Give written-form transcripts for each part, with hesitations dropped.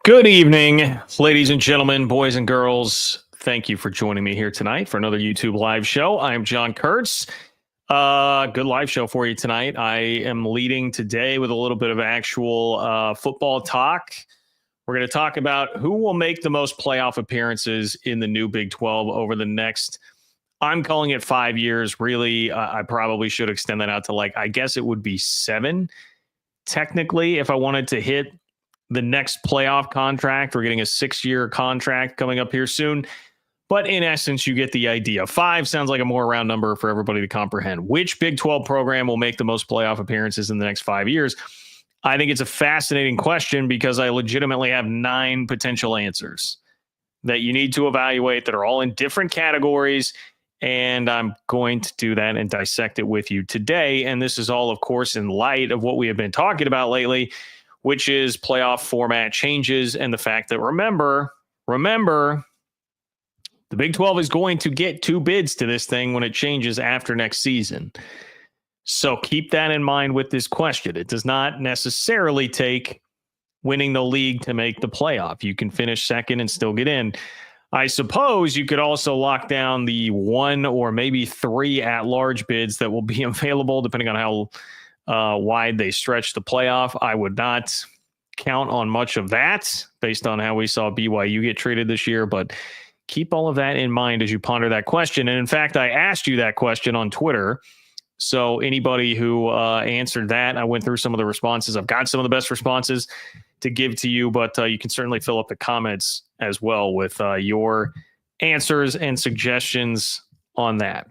Good evening, ladies and gentlemen, boys and girls. Thank you for joining me here tonight for another YouTube live show. I am John Kurtz. Good live show for you tonight. I am leading today with a little bit of actual football talk. We're going to talk about who will make the most playoff appearances in the new Big 12 over the next, I'm calling it 5 years. Really, I probably should extend that out to I guess it would be 7. Technically, if I wanted to hit the next playoff contract, we're getting a 6-year contract coming up here soon. But in essence, you get the idea. 5 sounds like a more round number for everybody to comprehend. Which Big 12 program will make the most playoff appearances in the next 5 years? I think it's a fascinating question because I legitimately have 9 potential answers that you need to evaluate that are all in different categories. And I'm going to do that and dissect it with you today. And this is all, of course, in light of what we have been talking about lately, which is playoff format changes and the fact that, remember, the Big 12 is going to get 2 bids to this thing when it changes after next season. So keep that in mind with this question. It does not necessarily take winning the league to make the playoff. You can finish second and still get in. I suppose you could also lock down the 1 or maybe 3 at-large bids that will be available depending on how wide they stretch the playoff. I would not count on much of that based on how we saw BYU get treated this year, but keep all of that in mind as you ponder that question. And in fact, I asked you that question on Twitter. So anybody who answered that, I went through some of the responses. I've got some of the best responses to give to you, but you can certainly fill up the comments as well with your answers and suggestions on that.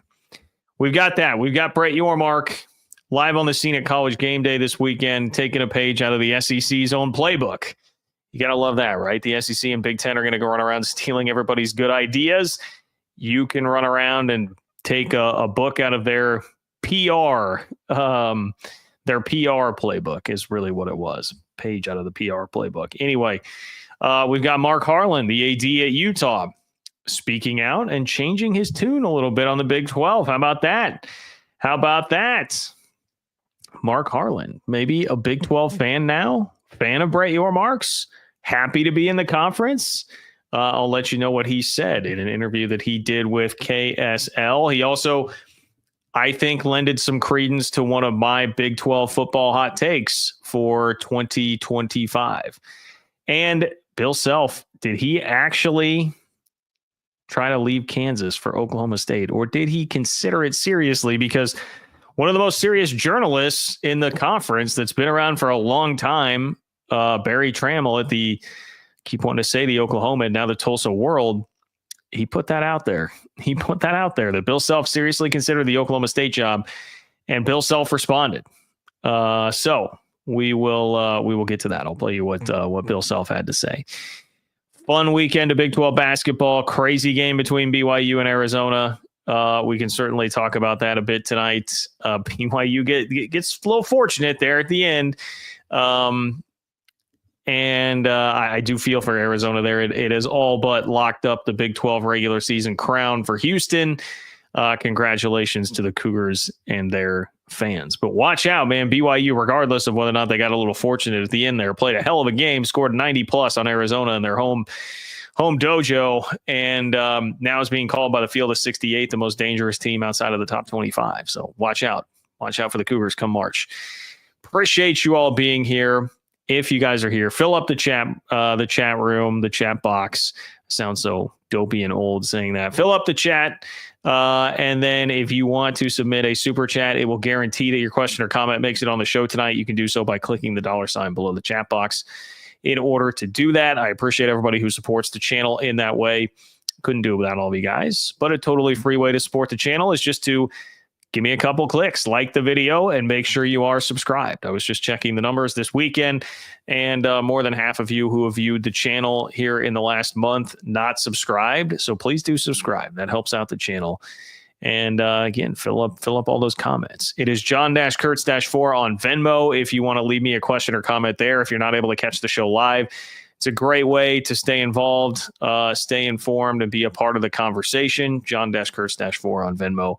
We've got that. We've got Brett Yormark live on the scene at College Game Day this weekend, taking a page out of the SEC's own playbook. You got to love that, right? The SEC and Big Ten are going to go run around stealing everybody's good ideas. You can run around and take a book out of their PR. Their PR playbook is really what it was. Page out of the PR playbook. Anyway, we've got Mark Harlan, the AD at Utah, speaking out and changing his tune a little bit on the Big 12. How about that? Mark Harlan, maybe a Big 12 fan now, fan of Brett Yormark's, happy to be in the conference. I'll let you know what he said in an interview that he did with KSL. He also, I think, lended some credence to one of my Big 12 football hot takes for 2025. And Bill Self, did he actually try to leave Kansas for Oklahoma State, or did he consider it seriously? Because one of the most serious journalists in the conference that's been around for a long time, Barry Trammell at the, keep wanting to say the Oklahoma and now the Tulsa World, he put that out there. That Bill Self seriously considered the Oklahoma State job, and Bill Self responded. So we will get to that. I'll tell you what Bill Self had to say. Fun weekend of Big 12 basketball. Crazy game between BYU and Arizona. We can certainly talk about that a bit tonight. BYU gets a little fortunate there at the end. And I do feel for Arizona there. It has all but locked up the Big 12 regular season crown for Houston. Congratulations to the Cougars and their fans. But watch out, man. BYU, regardless of whether or not they got a little fortunate at the end there, played a hell of a game, scored 90+ on Arizona in their home dojo, and now is being called by the Field of 68 the most dangerous team outside of the top 25. So watch out for the Cougars come March. Appreciate you all being here. If you guys are here, fill up the chat room, the chat box. Sounds so dopey and old saying that. Fill up the chat. And then if you want to submit a super chat, it will guarantee that your question or comment makes it on the show tonight. You can do so by clicking the $ below the chat box in order to do that. I appreciate everybody who supports the channel in that way. Couldn't do it without all of you guys, but a totally free way to support the channel is just to give me a couple clicks, like the video, and make sure you are subscribed. I was just checking the numbers this weekend, and more than half of you who have viewed the channel here in the last month not subscribed. So please do subscribe. That helps out the channel. And again, fill up all those comments. It is John-Kurtz-4 on Venmo if you want to leave me a question or comment there. If you're not able to catch the show live, it's a great way to stay involved, stay informed, and be a part of the conversation. John-Kurtz-4 on Venmo.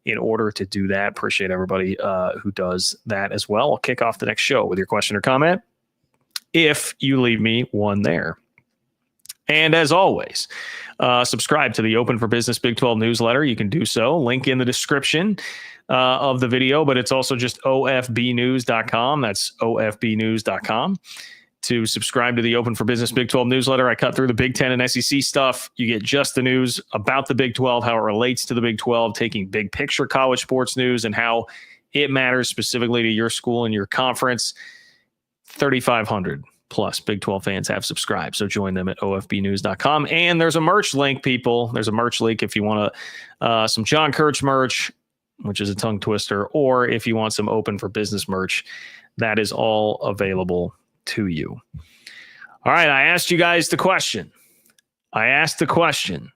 In order to do that, appreciate everybody who does that as well. I'll kick off the next show with your question or comment. if you leave me one there. And as always, subscribe to the Open for Business Big 12 newsletter. You can do so. Link in the description of the video, but it's also just ofbnews.com. That's ofbnews.com to subscribe to the Open for Business Big 12 newsletter. I cut through the Big 10 and SEC stuff. You get just the news about the Big 12, how it relates to the Big 12, taking big picture college sports news and how it matters specifically to your school and your conference. 3,500 plus Big 12 fans have subscribed, so join them at ofbnews.com. And there's a merch link, people. There's a merch link if you want some John Kurtz merch, which is a tongue twister, or if you want some Open for Business merch, that is all available to you. All right, I asked you guys the question. I asked the question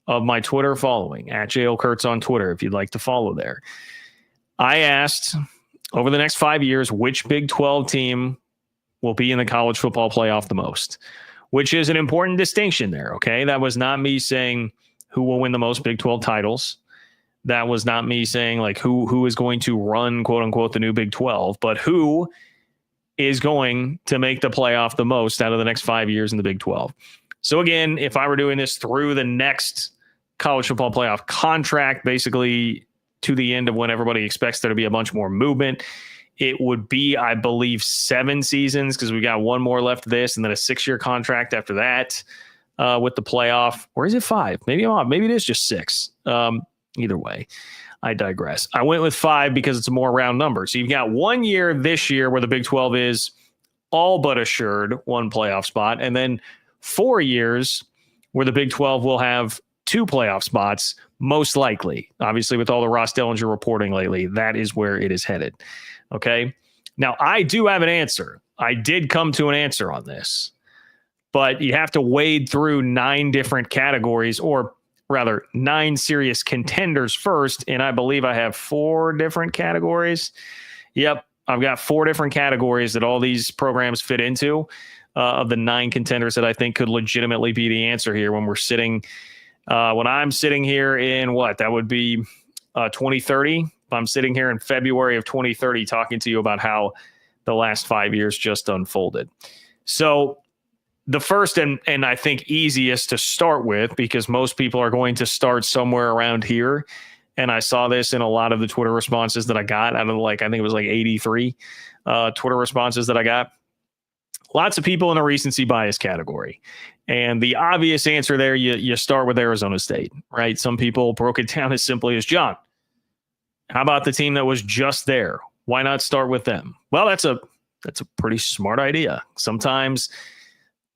of my Twitter following, at JL Kurtz on Twitter, if you'd like to follow there. I asked, over the next 5 years, which Big 12 team will be in the college football playoff the most, which is an important distinction there, okay? That was not me saying who will win the most Big 12 titles. That was not me saying like who is going to run, quote unquote, the new Big 12, but who is going to make the playoff the most out of the next 5 years in the Big 12. So again, if I were doing this through the next college football playoff contract, basically to the end of when everybody expects there to be a bunch more movement, it would be, I believe, 7 seasons because we got one more left of this and then a 6-year contract after that with the playoff. Or is it 5? Maybe I'm off. Maybe it is just 6. Either way, I digress. I went with 5 because it's a more round number. So you've got 1 year this year where the Big 12 is all but assured one playoff spot, and then 4 years where the Big 12 will have 2 playoff spots, most likely. Obviously, with all the Ross Dellinger reporting lately, that is where it is headed. Okay. Now, I do have an answer. I did come to an answer on this, but you have to wade through 9 different categories, or rather 9 serious contenders first. And I believe I have 4 different categories. Yep. I've got 4 different categories that all these programs fit into of the 9 contenders that I think could legitimately be the answer here when we're sitting, when I'm sitting here in what that would be 2030. I'm sitting here in February of 2030 talking to you about how the last 5 years just unfolded. So the first and I think easiest to start with, because most people are going to start somewhere around here. And I saw this in a lot of the Twitter responses that I got out of I think it was 83 Twitter responses that I got. Lots of people in the recency bias category. And the obvious answer there, you start with Arizona State, right? Some people broke it down as simply as, John, how about the team that was just there? Why not start with them? Well, that's a pretty smart idea. Sometimes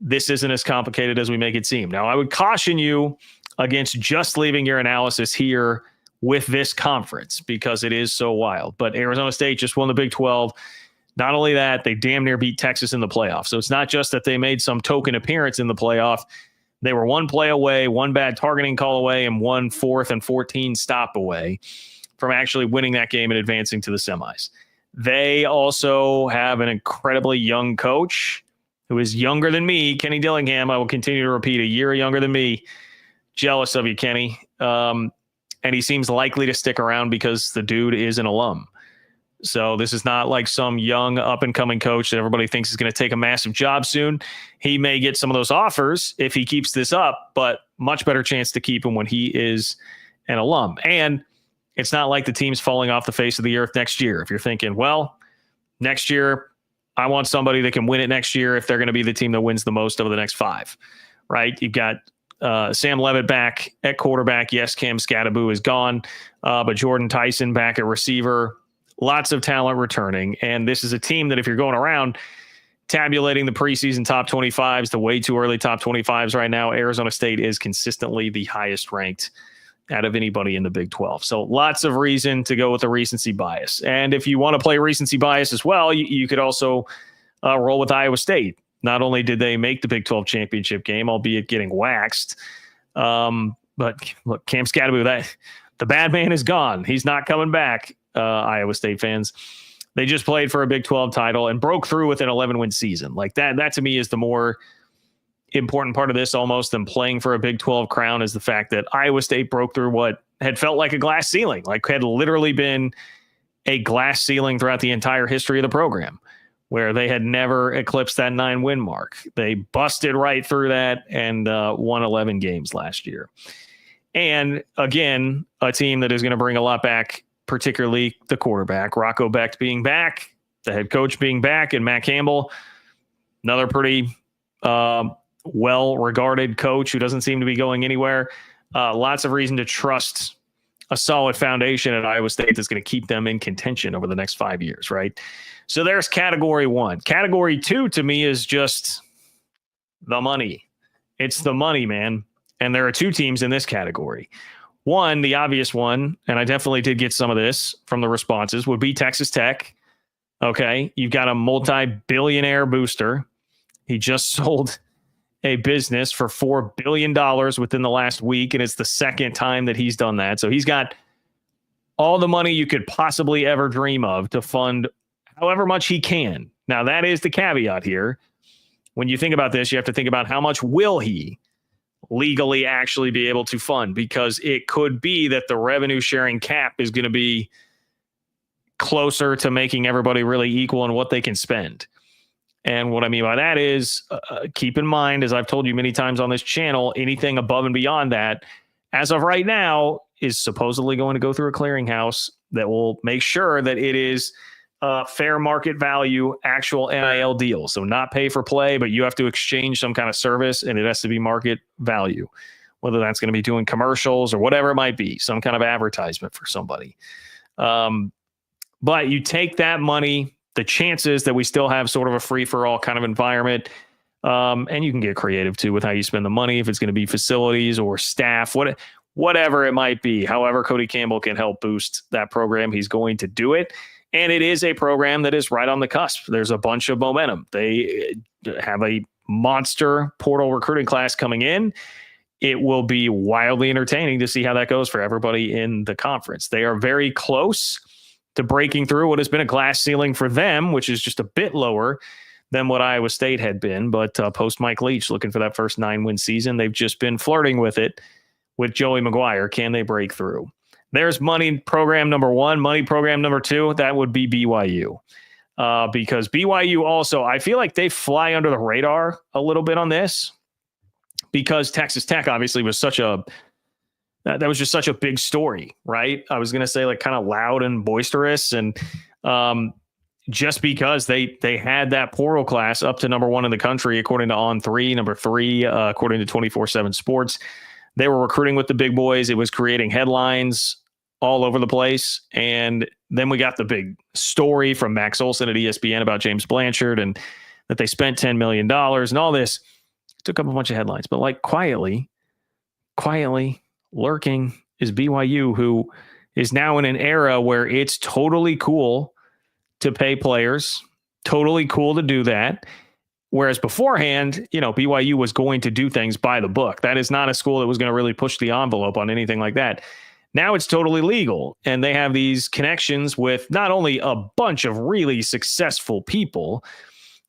this isn't as complicated as we make it seem. Now, I would caution you against just leaving your analysis here with this conference because it is so wild. But Arizona State just won the Big 12. Not only that, they damn near beat Texas in the playoff. So it's not just that they made some token appearance in the playoff. They were 1 play away, 1 bad targeting call away, and 1 4th and 14 stop away from actually winning that game and advancing to the semis. They also have an incredibly young coach who is younger than me, Kenny Dillingham. I will continue to repeat, a year younger than me. Jealous of you, Kenny. And he seems likely to stick around because the dude is an alum. So this is not like some young up-and-coming coach that everybody thinks is going to take a massive job soon. He may get some of those offers if he keeps this up, but much better chance to keep him when he is an alum. And it's not like the team's falling off the face of the earth next year. If you're thinking, well, next year, I want somebody that can win it next year if they're going to be the team that wins the most over the next 5, right? You've got Sam Levitt back at quarterback. Yes, Cam Scattaboo is gone, but Jordan Tyson back at receiver. Lots of talent returning. And this is a team that if you're going around tabulating the preseason top 25s, the way too early top 25s right now, Arizona State is consistently the highest ranked out of anybody in the Big 12. So lots of reason to go with the recency bias. And if you want to play recency bias as well, you could also roll with Iowa State. Not only did they make the Big 12 championship game, albeit getting waxed, but look, Cam Scattaboo, the bad man is gone. He's not coming back, Iowa State fans. They just played for a Big 12 title and broke through with an 11-win season. Like that to me is the more important part of this almost than playing for a Big 12 crown, is the fact that Iowa State broke through what had felt like a glass ceiling, like had literally been a glass ceiling throughout the entire history of the program. where they had never eclipsed that 9-win mark. They busted right through that and won 11 games last year. And again, a team that is going to bring a lot back, particularly the quarterback, Rocco Becht being back, the head coach being back, and Matt Campbell, another pretty well-regarded coach who doesn't seem to be going anywhere. Lots of reason to trust a solid foundation at Iowa State that's going to keep them in contention over the next 5 years, right? So there's category one. Category two to me is just the money. It's the money, man. And there are two teams in this category. One, the obvious one, and I definitely did get some of this from the responses, would be Texas Tech. Okay, you've got a multi-billionaire booster. He just sold a business for $4 billion within the last week, and it's the second time that he's done that. So he's got all the money you could possibly ever dream of to fund however much he can. Now, that is the caveat here. When you think about this, you have to think about how much will he legally actually be able to fund, because it could be that the revenue sharing cap is going to be closer to making everybody really equal in what they can spend. And what I mean by that is keep in mind, as I've told you many times on this channel, anything above and beyond that, as of right now, is supposedly going to go through a clearinghouse that will make sure that it is fair market value, actual NIL deal. So not pay for play, but you have to exchange some kind of service and it has to be market value, whether that's going to be doing commercials or whatever it might be, some kind of advertisement for somebody. But you take that money, the chances that we still have sort of a free-for-all kind of environment, and you can get creative too with how you spend the money, if it's going to be facilities or staff, whatever it might be. However, Cody Campbell can help boost that program, he's going to do it. And it is a program that is right on the cusp. There's a bunch of momentum. They have a monster portal recruiting class coming in. It will be wildly entertaining to see how that goes for everybody in the conference. They are very close to breaking through what has been a glass ceiling for them, which is just a bit lower than what Iowa State had been. But post Mike Leach, looking for that first 9-win season, they've just been flirting with it with Joey McGuire. Can they break through? There's money program number one. Money program number two, that would be BYU. Because BYU also, I feel like they fly under the radar a little bit on this, because Texas Tech obviously was that was just such a big story, right? I was going to say like kind of loud and boisterous, and just because they had that portal class up to number one in the country, according to On3, number three, according to 24/7 Sports. They were recruiting with the big boys. It was creating headlines all over the place. And then we got the big story from Max Olson at ESPN about James Blanchard and that they spent $10 million and all this. Took up a bunch of headlines, but like quietly lurking is BYU, who is now in an era where it's totally cool to pay players, totally cool to do that. Whereas beforehand, BYU was going to do things by the book. That is not a school that was going to really push the envelope on anything like that. Now it's totally legal, and they have these connections with not only a bunch of really successful people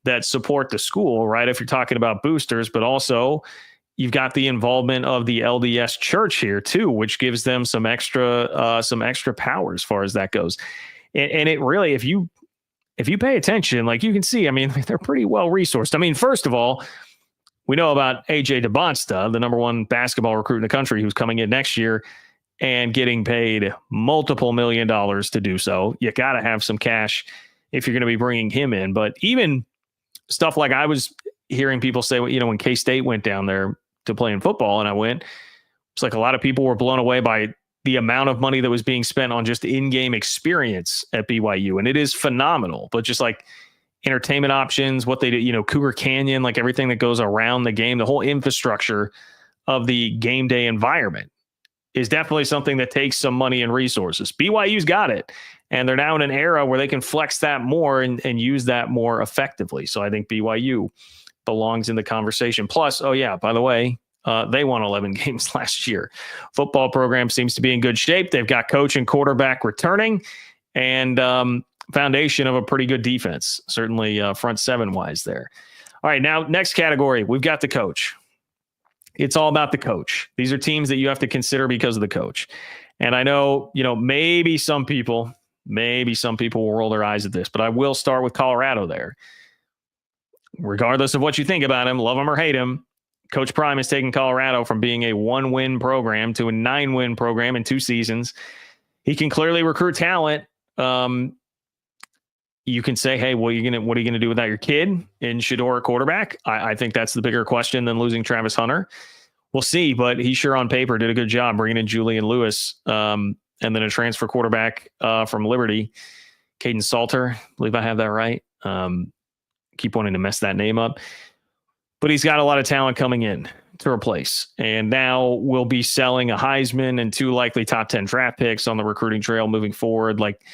that support the school, right? If you're talking about boosters, but also you've got the involvement of the LDS Church here too, which gives them some extra power as far as that goes. And it really, if you pay attention, like you can see, I mean, they're pretty well resourced. I mean, first of all, we know about AJ DeBonsta, the number one basketball recruit in the country, who's coming in next year and getting paid multiple $1 million to do so. You got to have some cash if you're going to be bringing him in. But even stuff like I was hearing people say, when K-State went down there to play in football and I went, it's like a lot of people were blown away by the amount of money that was being spent on just in-game experience at BYU. And it is phenomenal, but just like entertainment options, what they do, Cougar Canyon, like everything that goes around the game, the whole infrastructure of the game day environment is definitely something that takes some money and resources. BYU's got it. And they're now in an era where they can flex that more and use that more effectively. So I think BYU belongs in the conversation. Plus, oh yeah, by the way, they won 11 games last year. Football program seems to be in good shape. They've got coach and quarterback returning and foundation of a pretty good defense, certainly front seven wise there. All right, now next category, we've got the coach. It's all about the coach. These are teams that you have to consider because of the coach. And I know, maybe some people Maybe some people will roll their eyes at this, but I will start with Colorado there. Regardless of what you think about him, love him or hate him, Coach Prime has taken Colorado from being a 1-win program to a 9-win program in 2 seasons. He can clearly recruit talent. You can say, hey, what are you going to do without your kid in Shedeur quarterback? I think that's the bigger question than losing Travis Hunter. We'll see, but he sure on paper did a good job bringing in Julian Lewis, and then a transfer quarterback from Liberty, Caden Salter. I believe I have that right. Keep wanting to mess that name up. But he's got a lot of talent coming in to replace. And now we'll be selling a Heisman and 2 likely top 10 draft picks on the recruiting trail moving forward. Like,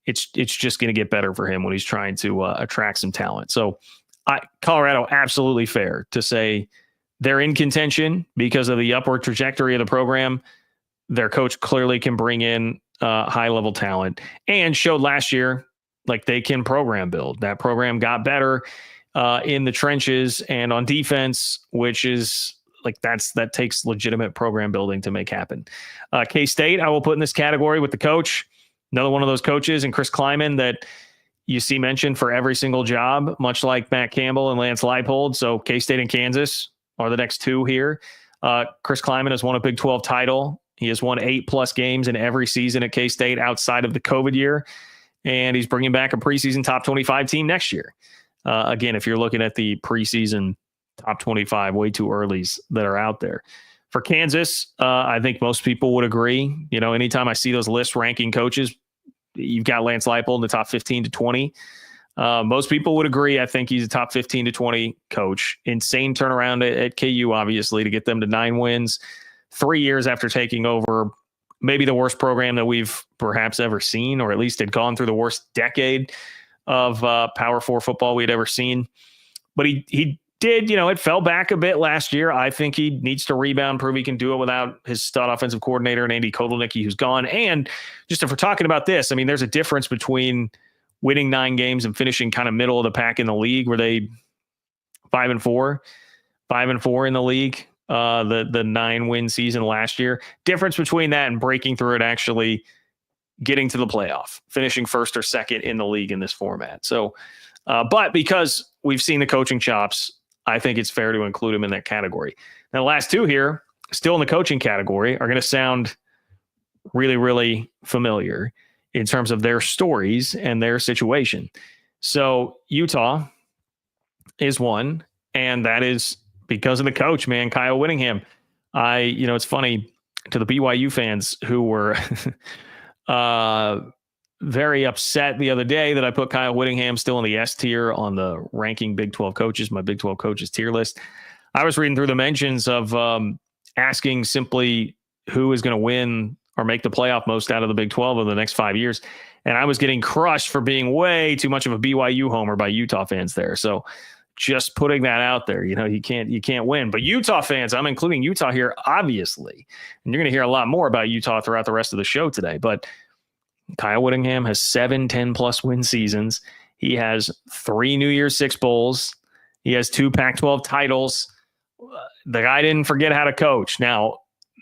it's just going to get better for him when he's trying to attract some talent. So Colorado, absolutely fair to say they're in contention because of the upward trajectory of the program. Their coach clearly can bring in high-level talent and showed last year like they can program build. That program got better in the trenches and on defense, which is like that takes legitimate program building to make happen. K-State, I will put in this category with the coach. Another one of those coaches, and Chris Kleiman, that you see mentioned for every single job, much like Matt Campbell and Lance Leipold. So K-State and Kansas are the next 2 here. Chris Kleiman has won a Big 12 title. He has won 8+ games in every season at K-State outside of the COVID year. And he's bringing back a preseason top 25 team next year. Again, if you're looking at the preseason top 25 way too earlys that are out there. For Kansas, I think most people would agree. You know, anytime I see those list ranking coaches, you've got Lance Leipold in the top 15 to 20. Most people would agree. I think he's a top 15 to 20 coach. Insane turnaround at KU, obviously, to get them to 9 wins 3 years after taking over maybe the worst program that we've perhaps ever seen, or at least had gone through the worst decade of Power 4 football we'd ever seen. But he did, it fell back a bit last year. I think he needs to rebound, prove he can do it without his stud offensive coordinator and Andy Kotelnicki, who's gone. And just if we're talking about this, I mean, there's a difference between winning 9 games and finishing kind of middle of the pack in the league, where they 5-4 in the league, the 9-win season last year. Difference between that and breaking through it, actually getting to the playoff, finishing first or second in the league in this format. So, but because we've seen the coaching chops, I think it's fair to include him in that category. Now, the last 2 here, still in the coaching category, are going to sound really, really familiar in terms of their stories and their situation. So Utah is one, and that is because of the coach, man, Kyle Whittingham. It's funny to the BYU fans who were very upset the other day that I put Kyle Whittingham still in the S tier on the ranking Big 12 coaches, my Big 12 coaches tier list. I was reading through the mentions of asking simply who is going to win or make the playoff most out of the Big 12 over the next 5 years. And I was getting crushed for being way too much of a BYU homer by Utah fans there. So just putting that out there, you can't win. But Utah fans, I'm including Utah here, obviously. And you're going to hear a lot more about Utah throughout the rest of the show today. But Kyle Whittingham has 7 10+ win seasons. He has 3 New Year's Six bowls. He has 2 Pac-12 titles. The guy didn't forget how to coach. Now,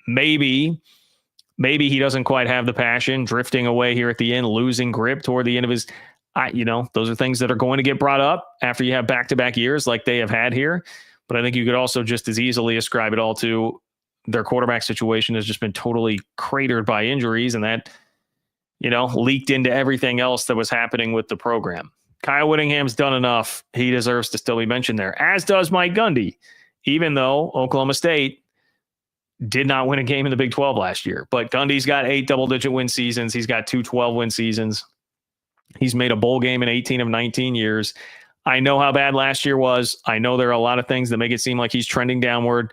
maybe he doesn't quite have the passion, drifting away here at the end, losing grip toward the end of his, those are things that are going to get brought up after you have back-to-back years like they have had here. But I think you could also just as easily ascribe it all to their quarterback situation has just been totally cratered by injuries, and that leaked into everything else that was happening with the program. Kyle Whittingham's done enough. He deserves to still be mentioned there, as does Mike Gundy, even though Oklahoma State did not win a game in the Big 12 last year. But Gundy's got 8 double-digit win seasons. He's got 2 12-win seasons. He's made a bowl game in 18 of 19 years. I know how bad last year was. I know there are a lot of things that make it seem like he's trending downward.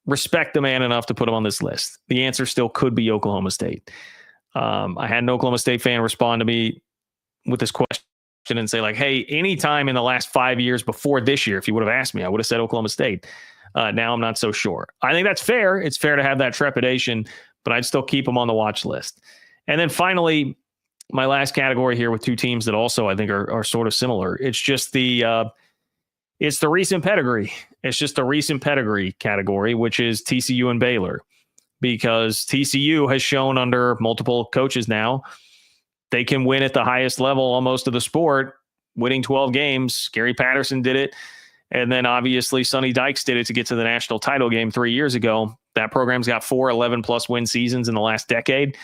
Respect the man enough to put him on this list. The answer still could be Oklahoma State. I had an Oklahoma State fan respond to me with this question and say, like, hey, anytime in the last 5 years before this year, if you would have asked me, I would have said Oklahoma State. Now I'm not so sure. I think that's fair. It's fair to have that trepidation, but I'd still keep them on the watch list. And then finally, my last category here with 2 teams that also I think are sort of similar. It's just the recent pedigree. It's just the recent pedigree category, which is TCU and Baylor. Because TCU has shown under multiple coaches now they can win at the highest level almost of the sport, winning 12 games. Gary Patterson did it. And then obviously Sonny Dykes did it to get to the national title game 3 years ago. That program's got 4 11+ win seasons in the last decade.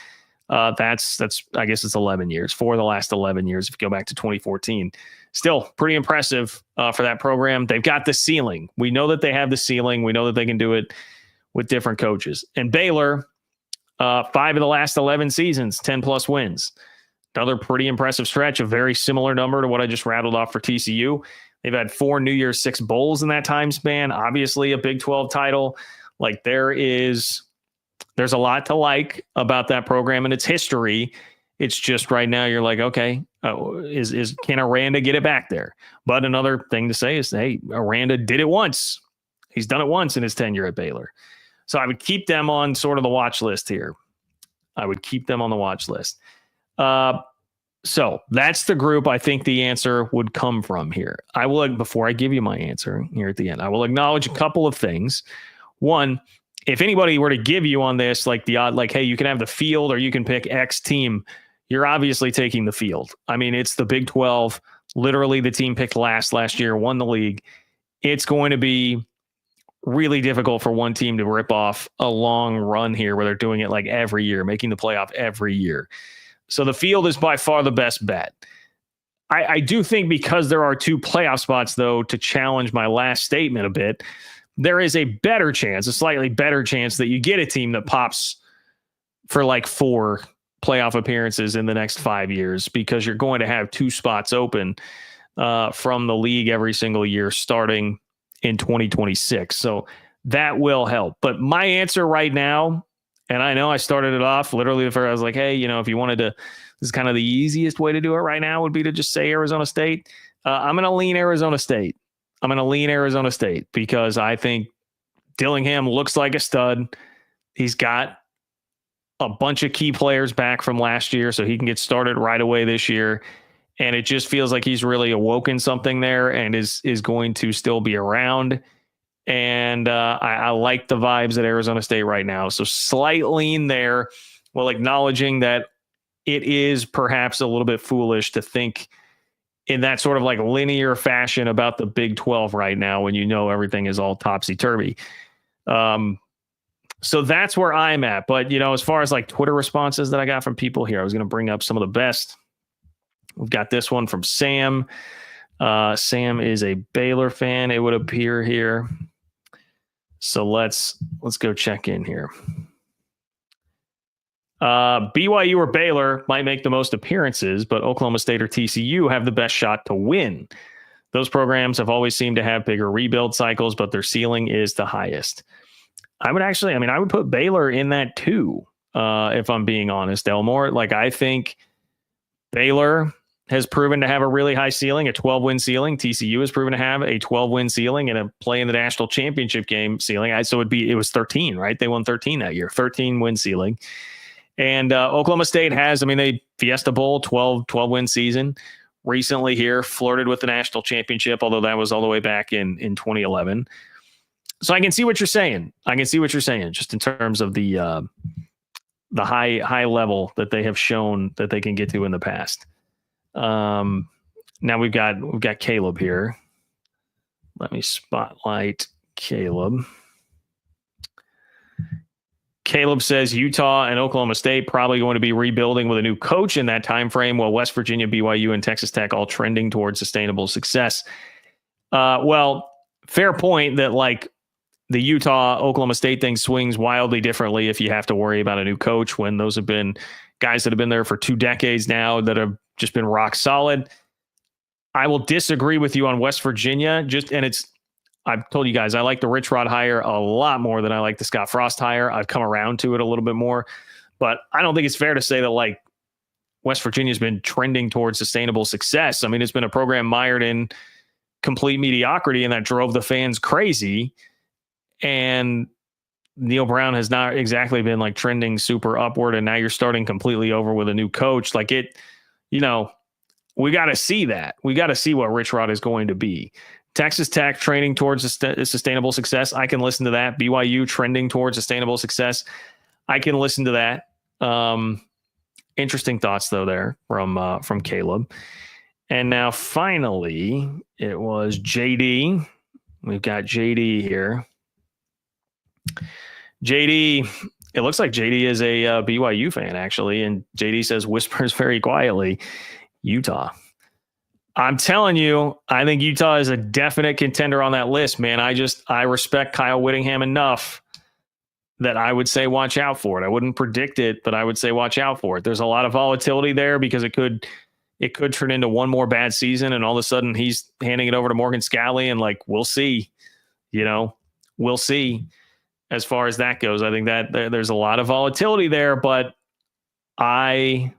That's I guess it's 11 years, 4 of the last 11 years if you go back to 2014. Still pretty impressive for that program. They've got the ceiling. We know that they have the ceiling. We know that they can do it with different coaches. And Baylor, 5 of the last 11 seasons, 10+ wins. Another pretty impressive stretch, a very similar number to what I just rattled off for TCU. They've had 4 New Year's Six bowls in that time span. Obviously, a Big 12 title. Like there's a lot to like about that program and its history. It's just right now you're like, okay, can Aranda get it back there? But another thing to say is, hey, Aranda did it once. He's done it once in his tenure at Baylor. So I would keep them on sort of the watch list here. I would keep them on the watch list. So that's the group I think the answer would come from here. I will, before I give you my answer here at the end, I will acknowledge a couple of things. One, if anybody were to give you on this, like the odd, like, hey, you can have the field or you can pick X team, you're obviously taking the field. I mean, it's the Big 12, literally the team picked last year, won the league. It's going to be really difficult for one team to rip off a long run here where they're doing it like every year, making the playoff every year. So the field is by far the best bet. I do think because there are 2 playoff spots, though, to challenge my last statement a bit, there is a better chance, a slightly better chance that you get a team that pops for like 4 playoff appearances in the next 5 years, because you're going to have 2 spots open from the league every single year starting in 2026. So that will help. But my answer right now, and I know I started it off literally the first, I was like, hey, if you wanted to, this is kind of the easiest way to do it right now would be to just say Arizona State. I'm going to lean Arizona State. Because I think Dillingham looks like a stud. He's got a bunch of key players back from last year, so he can get started right away this year. And it just feels like he's really awoken something there and is going to still be around. And I like the vibes at Arizona State right now. So slight lean there, while acknowledging that it is perhaps a little bit foolish to think in that sort of like linear fashion about the Big 12 right now when everything is all topsy-turvy. So that's where I'm at. But, as far as like Twitter responses that I got from people here, I was going to bring up some of the best. We've got this one from Sam. Sam is a Baylor fan, it would appear here. So let's go check in here. BYU or Baylor might make the most appearances, but Oklahoma State or TCU have the best shot to win. Those programs have always seemed to have bigger rebuild cycles, but their ceiling is the highest. I would put Baylor in that too, if I'm being honest, Elmore. Like, I think Baylor has proven to have a really high ceiling, a 12-win ceiling. TCU has proven to have a 12-win ceiling and a play in the national championship game ceiling. So it was 13, right? They won 13 that year, 13-win ceiling. And Oklahoma State has, they Fiesta Bowl, 12-win season. Recently here, flirted with the national championship, although that was all the way back in 2011. So I can see what you're saying. Just in terms of the high level that they have shown that they can get to in the past. Now we've got Caleb here. Let me spotlight Caleb. Caleb says Utah and Oklahoma State probably going to be rebuilding with a new coach in that time frame, while West Virginia, BYU, and Texas Tech all trending towards sustainable success. Well, fair point that like the Utah Oklahoma State thing swings wildly differently if you have to worry about a new coach, when those have been guys that have been there for 2 decades now that have just been rock solid. I will disagree with you on West Virginia. I've told you guys, I like the Rich Rod hire a lot more than I like the Scott Frost hire. I've come around to it a little bit more, but I don't think it's fair to say that like West Virginia's been trending towards sustainable success. It's been a program mired in complete mediocrity, and that drove the fans crazy. And Neil Brown has not exactly been like trending super upward, and now you're starting completely over with a new coach. Like we got to see that. We got to see what Rich Rod is going to be. Texas Tech training towards sustainable success. I can listen to that. BYU trending towards sustainable success. I can listen to that. Interesting thoughts though there from Caleb. And now finally, it was JD. We've got JD here. JD, it looks like JD is a BYU fan, actually. And JD says, whispers very quietly, Utah. I'm telling you, I think Utah is a definite contender on that list, man. I respect Kyle Whittingham enough that I would say watch out for it. I wouldn't predict it, but I would say watch out for it. There's a lot of volatility there because it could turn into one more bad season, and all of a sudden he's handing it over to Morgan Scalley, and like we'll see. We'll see as far as that goes. I think that there's a lot of volatility there, but I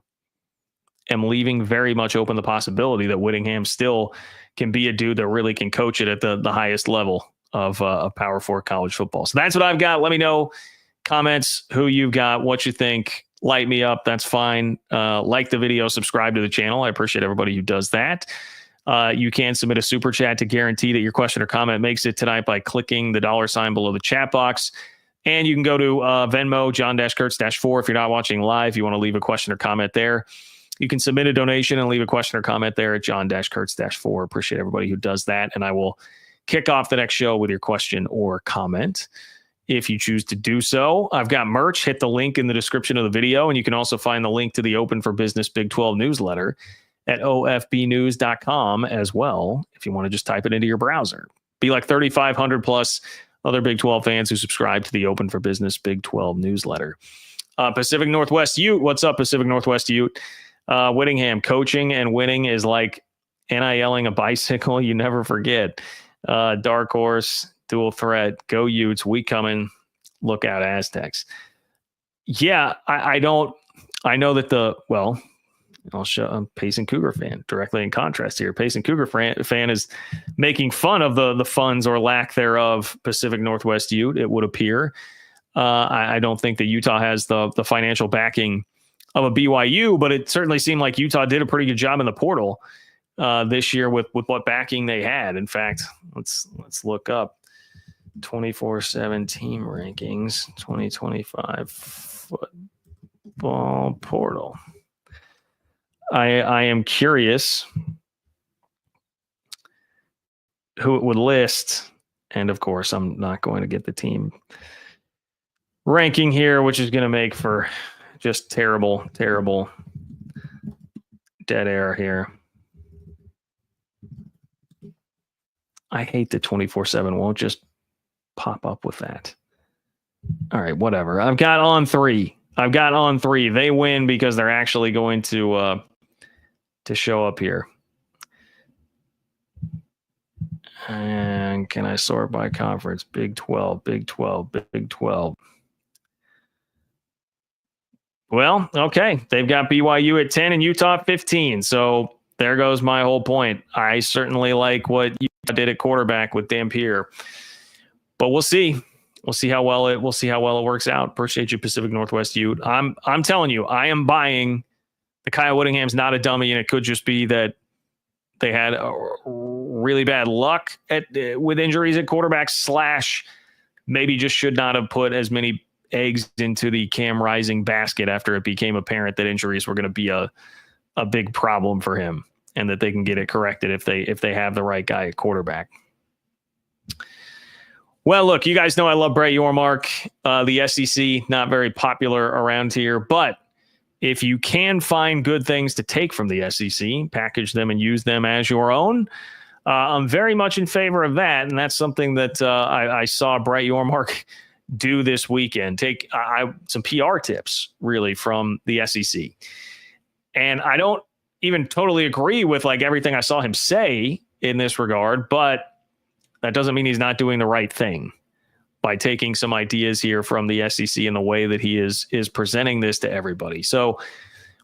am leaving very much open the possibility that Whittingham still can be a dude that really can coach it at the highest level of Power 4 college football. So that's what I've got. Let me know, comments, who you've got, what you think. Light me up. That's fine. Like the video, subscribe to the channel. I appreciate everybody who does that. You can submit a super chat to guarantee that your question or comment makes it tonight by clicking the $sign below the chat box. And you can go to Venmo, John-Kurtz-4 if you're not watching live. You want to leave a question or comment there. You can submit a donation and leave a question or comment there at John-Kurtz-4. Appreciate everybody who does that. And I will kick off the next show with your question or comment if you choose to do so. I've got merch. Hit the link in the description of the video. And you can also find the link to the Open for Business Big 12 newsletter at ofbnews.com as well, if you want to just type it into your browser. Be like 3,500 plus other Big 12 fans who subscribe to the Open for Business Big 12 newsletter. Pacific Northwest Ute. What's up, Pacific Northwest Ute? Whittingham, coaching and winning is like NILing a bicycle. You never forget. Dark Horse, dual threat, go Utes, we coming, look out Aztecs. Yeah, I know that I'll show I'm Payson Cougar fan directly in contrast here. Payson Cougar fan is making fun of the funds or lack thereof Pacific Northwest Ute, it would appear. I don't think that Utah has the financial backing of a BYU, but it certainly seemed like Utah did a pretty good job in the portal this year with what backing they had. In fact, let's look up 24/7 team rankings 2025 football portal. I am curious who it would list. And of course, I'm not going to get the team ranking here, which is going to make for just terrible, terrible dead air here. I hate that 24/7 won't just pop up with that. All right, whatever. I've got on three. They win because they're actually going to show up here. And can I sort by conference? Big 12, Big 12, Big 12. Well, okay. They've got BYU at 10 and Utah at 15. So there goes my whole point. I certainly like what Utah did at quarterback with Dampier. But we'll see. We'll see how well it works out. Appreciate you, Pacific Northwest Ute. I'm telling you, I am buying the Kyle Whittingham's not a dummy, and it could just be that they had really bad luck with injuries at quarterback / maybe just should not have put as many eggs into the Cam Rising basket after it became apparent that injuries were going to be a big problem for him, and that they can get it corrected if they have the right guy at quarterback. Well, look, you guys know I love Brett Yormark. The SEC, not very popular around here, but if you can find good things to take from the SEC, package them and use them as your own, I'm very much in favor of that. And that's something that I saw Brett Yormark do this weekend. Take some PR tips, really, from the SEC. And I don't even totally agree with like everything I saw him say in this regard, but that doesn't mean he's not doing the right thing by taking some ideas here from the SEC in the way that he is presenting this to everybody. So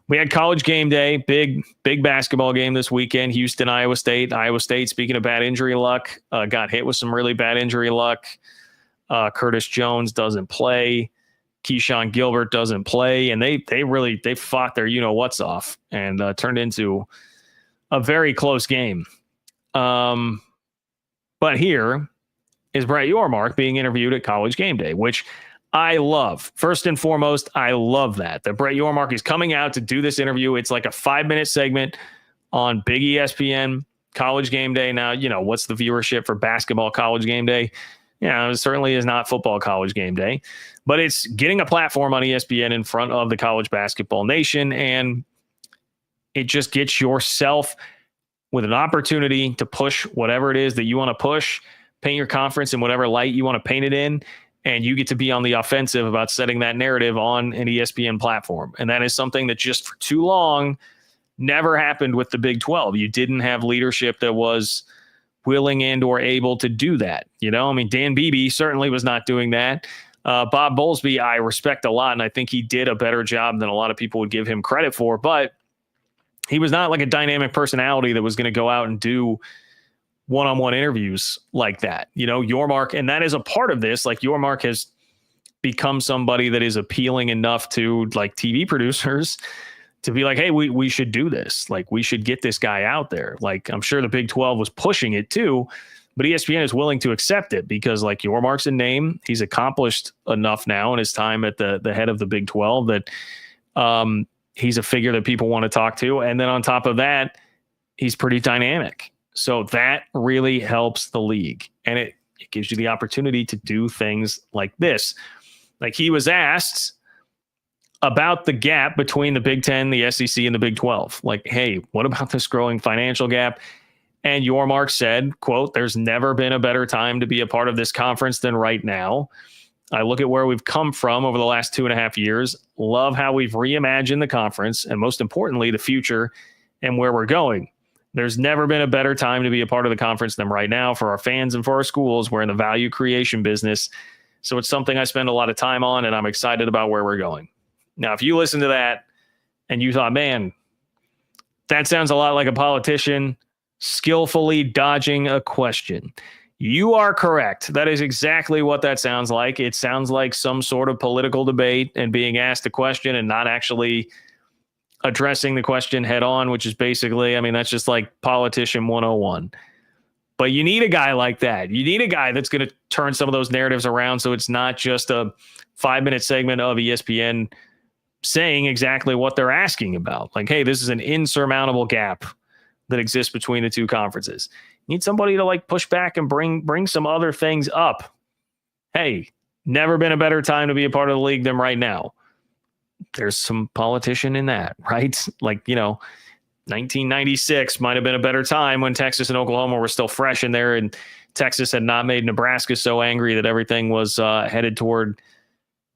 we had College Game Day, big basketball game this weekend, Houston, Iowa State. Iowa State, speaking of bad injury luck, got hit with some really bad injury luck. Curtis Jones doesn't play. Keyshawn Gilbert doesn't play. And they fought their you-know-what's off and turned into a very close game. But here is Brett Yormark being interviewed at College Game Day, which First and foremost, I love that Brett Yormark is coming out to do this interview. It's like a 5-minute segment on big ESPN College Game Day. Now, what's the viewership for basketball College Game Day? It certainly is not football College Game Day, but it's getting a platform on ESPN in front of the college basketball nation. And it just gets yourself with an opportunity to push whatever it is that you want to push, paint your conference in whatever light you want to paint it in. And you get to be on the offensive about setting that narrative on an ESPN platform. And that is something that just for too long never happened with the Big 12. You didn't have leadership that was willing and or able to do that. Dan Beebe certainly was not doing that. Bob Bowlesby, I respect a lot, and I think he did a better job than a lot of people would give him credit for. But he was not like a dynamic personality that was going to go out and do one-on-one interviews like that. Yormark, and that is a part of this. Like, Yormark has become somebody that is appealing enough to like TV producers to be like, hey, we should do this. Like, we should get this guy out there. Like, I'm sure the Big 12 was pushing it too, but ESPN is willing to accept it because like Yormark's a name. He's accomplished enough now in his time at the head of the Big 12 that he's a figure that people want to talk to. And then on top of that, he's pretty dynamic. So that really helps the league, and it gives you the opportunity to do things like this. Like, he was asked about the gap between the Big 10, the SEC, and the Big 12. Like, hey, what about this growing financial gap? And Yormark said, quote, "There's never been a better time to be a part of this conference than right now. I look at where we've come from over the last 2.5 years, love how we've reimagined the conference, and most importantly, the future and where we're going. There's never been a better time to be a part of the conference than right now for our fans and for our schools. We're in the value creation business. So it's something I spend a lot of time on, and I'm excited about where we're going." Now, if you listen to that and you thought, man, that sounds a lot like a politician skillfully dodging a question, you are correct. That is exactly what that sounds like. It sounds like some sort of political debate and being asked a question and not actually addressing the question head on, which is basically, that's just like politician 101. But you need a guy like that. You need a guy that's going to turn some of those narratives around so it's not just a 5-minute segment of ESPN saying exactly what they're asking about. Like, hey, this is an insurmountable gap that exists between the two conferences. You need somebody to like push back and bring some other things up. Hey, never been a better time to be a part of the league than right now. There's some politician in that, right? Like, 1996 might have been a better time when Texas and Oklahoma were still fresh in there, and Texas had not made Nebraska so angry that everything was headed toward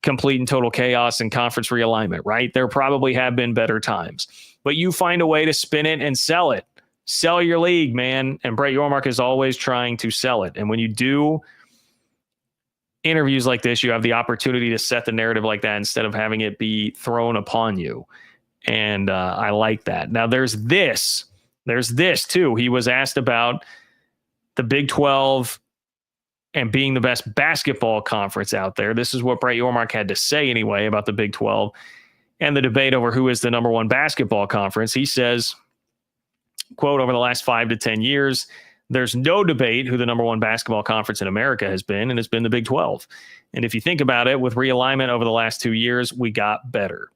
complete and total chaos and conference realignment, right? There probably have been better times, but you find a way to spin it and sell it. Sell your league, man. And Brett Yormark is always trying to sell it. And when you do interviews like this, you have the opportunity to set the narrative like that instead of having it be thrown upon you. And I like that. Now there's this too. He was asked about the Big 12 and being the best basketball conference out there. This is what Brett Yormark had to say anyway about the Big 12 and the debate over who is the number one basketball conference. He says, quote, "Over the last 5 to 10 years, there's no debate who the number one basketball conference in America has been, and it's been the Big 12. And if you think about it, with realignment over the last 2 years, we got better.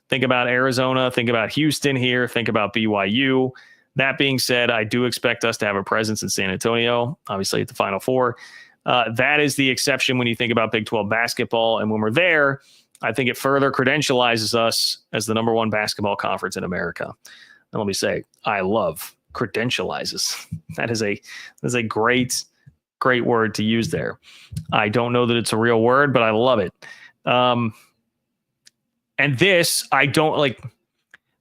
Think about Arizona, think about Houston here, think about BYU. That being said, I do expect us to have a presence in San Antonio, obviously at the Final Four. That is the exception when you think about Big 12 basketball. And when we're there, I think it further credentializes us as the number one basketball conference in America." And let me say, I love credentializes. That is a great word to use there. I don't know that it's a real word, but I love it. And this, I don't like.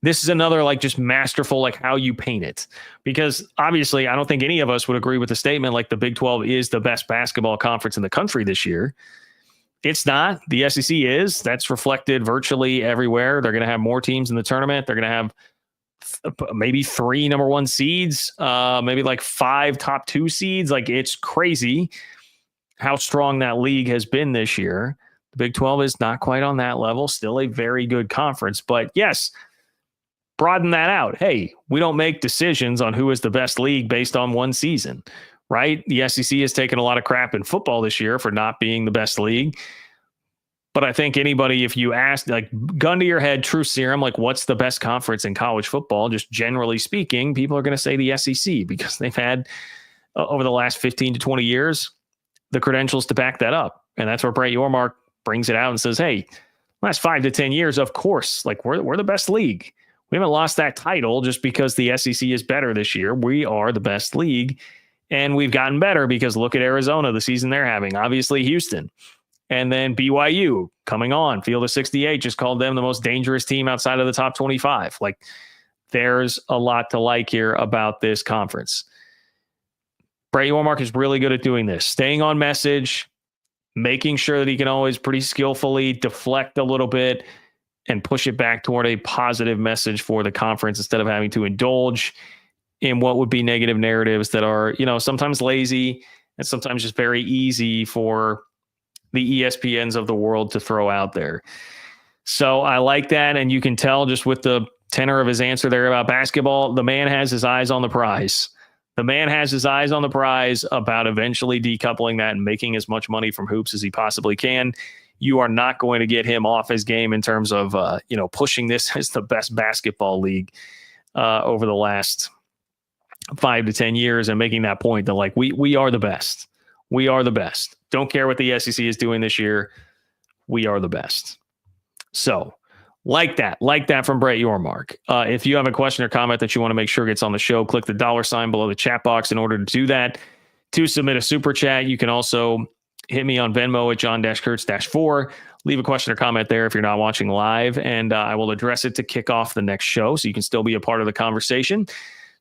This is another like just masterful, like how you paint it, because obviously I don't think any of us would agree with the statement like the Big 12 is the best basketball conference in the country this year. It's not. The SEC is. That's reflected virtually everywhere. They're going to have more teams in the tournament. They're going to have maybe 3 number 1 seeds, maybe like 5 top 2 seeds. Like, it's crazy how strong that league has been this year. The Big 12 is not quite on that level. Still a very good conference, but yes, broaden that out. Hey, we don't make decisions on who is the best league based on one season, right? The SEC has taken a lot of crap in football this year for not being the best league. But I think anybody, if you ask, like, gun to your head, true serum, like, what's the best conference in college football? Just generally speaking, people are going to say the SEC because they've had, over the last 15 to 20 years, the credentials to back that up. And that's where Brett Yormark brings it out and says, hey, last 5 to 10 years, of course, like, we're the best league. We haven't lost that title just because the SEC is better this year. We are the best league, and we've gotten better because look at Arizona, the season they're having. Obviously, Houston. And then BYU coming on. Field of 68 just called them the most dangerous team outside of the top 25. Like, there's a lot to like here about this conference. Brett Yormark is really good at doing this, staying on message, making sure that he can always pretty skillfully deflect a little bit and push it back toward a positive message for the conference instead of having to indulge in what would be negative narratives that are, sometimes lazy and sometimes just very easy for the ESPNs of the world to throw out there. So I like that. And you can tell just with the tenor of his answer there about basketball, the man has his eyes on the prize. The man has his eyes on the prize about eventually decoupling that and making as much money from hoops as he possibly can. You are not going to get him off his game in terms of, pushing this as the best basketball league over the last 5 to 10 years and making that point that, like, we are the best. We are the best. Don't care what the SEC is doing this year. We are the best. So like that from Brett Yormark. If you have a question or comment that you want to make sure gets on the show, click the $ below the chat box in order to do that. To submit a super chat, you can also hit me on Venmo at John-Kurtz-4. Leave a question or comment there if you're not watching live, and I will address it to kick off the next show so you can still be a part of the conversation.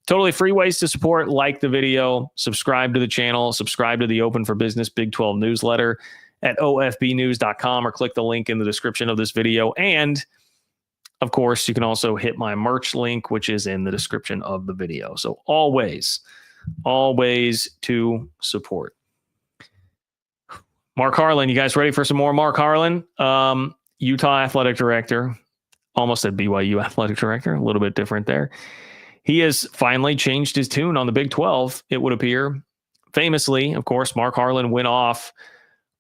Totally free ways to support. Like the video, subscribe to the channel, subscribe to the Open for Business Big 12 newsletter at ofbnews.com, or click the link in the description of this video. And of course, you can also hit my merch link, which is in the description of the video. So always to support. Mark Harlan, you guys ready for some more Mark Harlan? Utah athletic director, almost said BYU athletic director, a little bit different there. He has finally changed his tune on the Big 12, it would appear. Famously, of course, Mark Harlan went off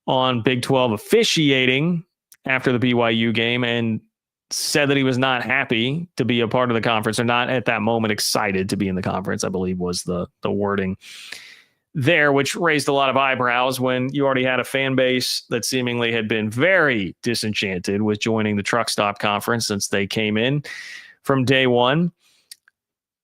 on Big 12 officiating after the BYU game and said that he was not happy to be a part of the conference, or not at that moment excited to be in the conference, I believe was the wording there, which raised a lot of eyebrows when you already had a fan base that seemingly had been very disenchanted with joining the truck stop conference since they came in from day one.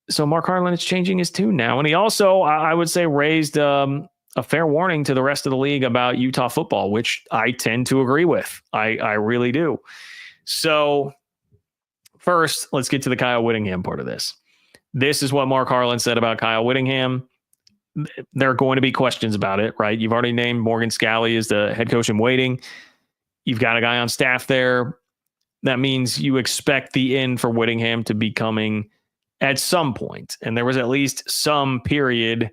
So Mark Harlan is changing his tune now. And he also, I would say, raised a fair warning to the rest of the league about Utah football, which I tend to agree with. I really do. So first, let's get to the Kyle Whittingham part of this. This is what Mark Harlan said about Kyle Whittingham. There are going to be questions about it, right? You've already named Morgan Scalley as the head coach in waiting. You've got a guy on staff there. That means you expect the end for Whittingham to be coming at some point. And there was at least some period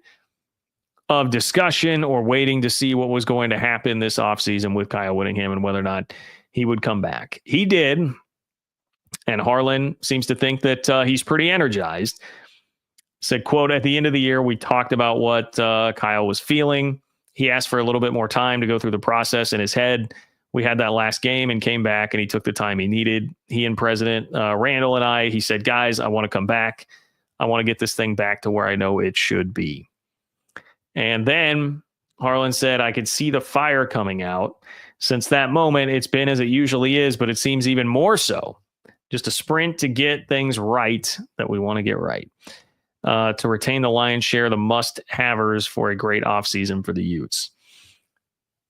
of discussion or waiting to see what was going to happen this offseason with Kyle Whittingham and whether or not he would come back. He did. And Harlan seems to think that he's pretty energized. Said, quote, at the end of the year, we talked about what Kyle was feeling. He asked for a little bit more time to go through the process in his head. We had that last game and came back, and he took the time he needed. He and President Randall and I, he said, guys, I want to come back. I want to get this thing back to where I know it should be. And then Harlan said, I could see the fire coming out. Since that moment, it's been as it usually is, but it seems even more so. Just a sprint to get things right that we want to get right. To retain the lion's share, the must-havers for a great offseason for the Utes.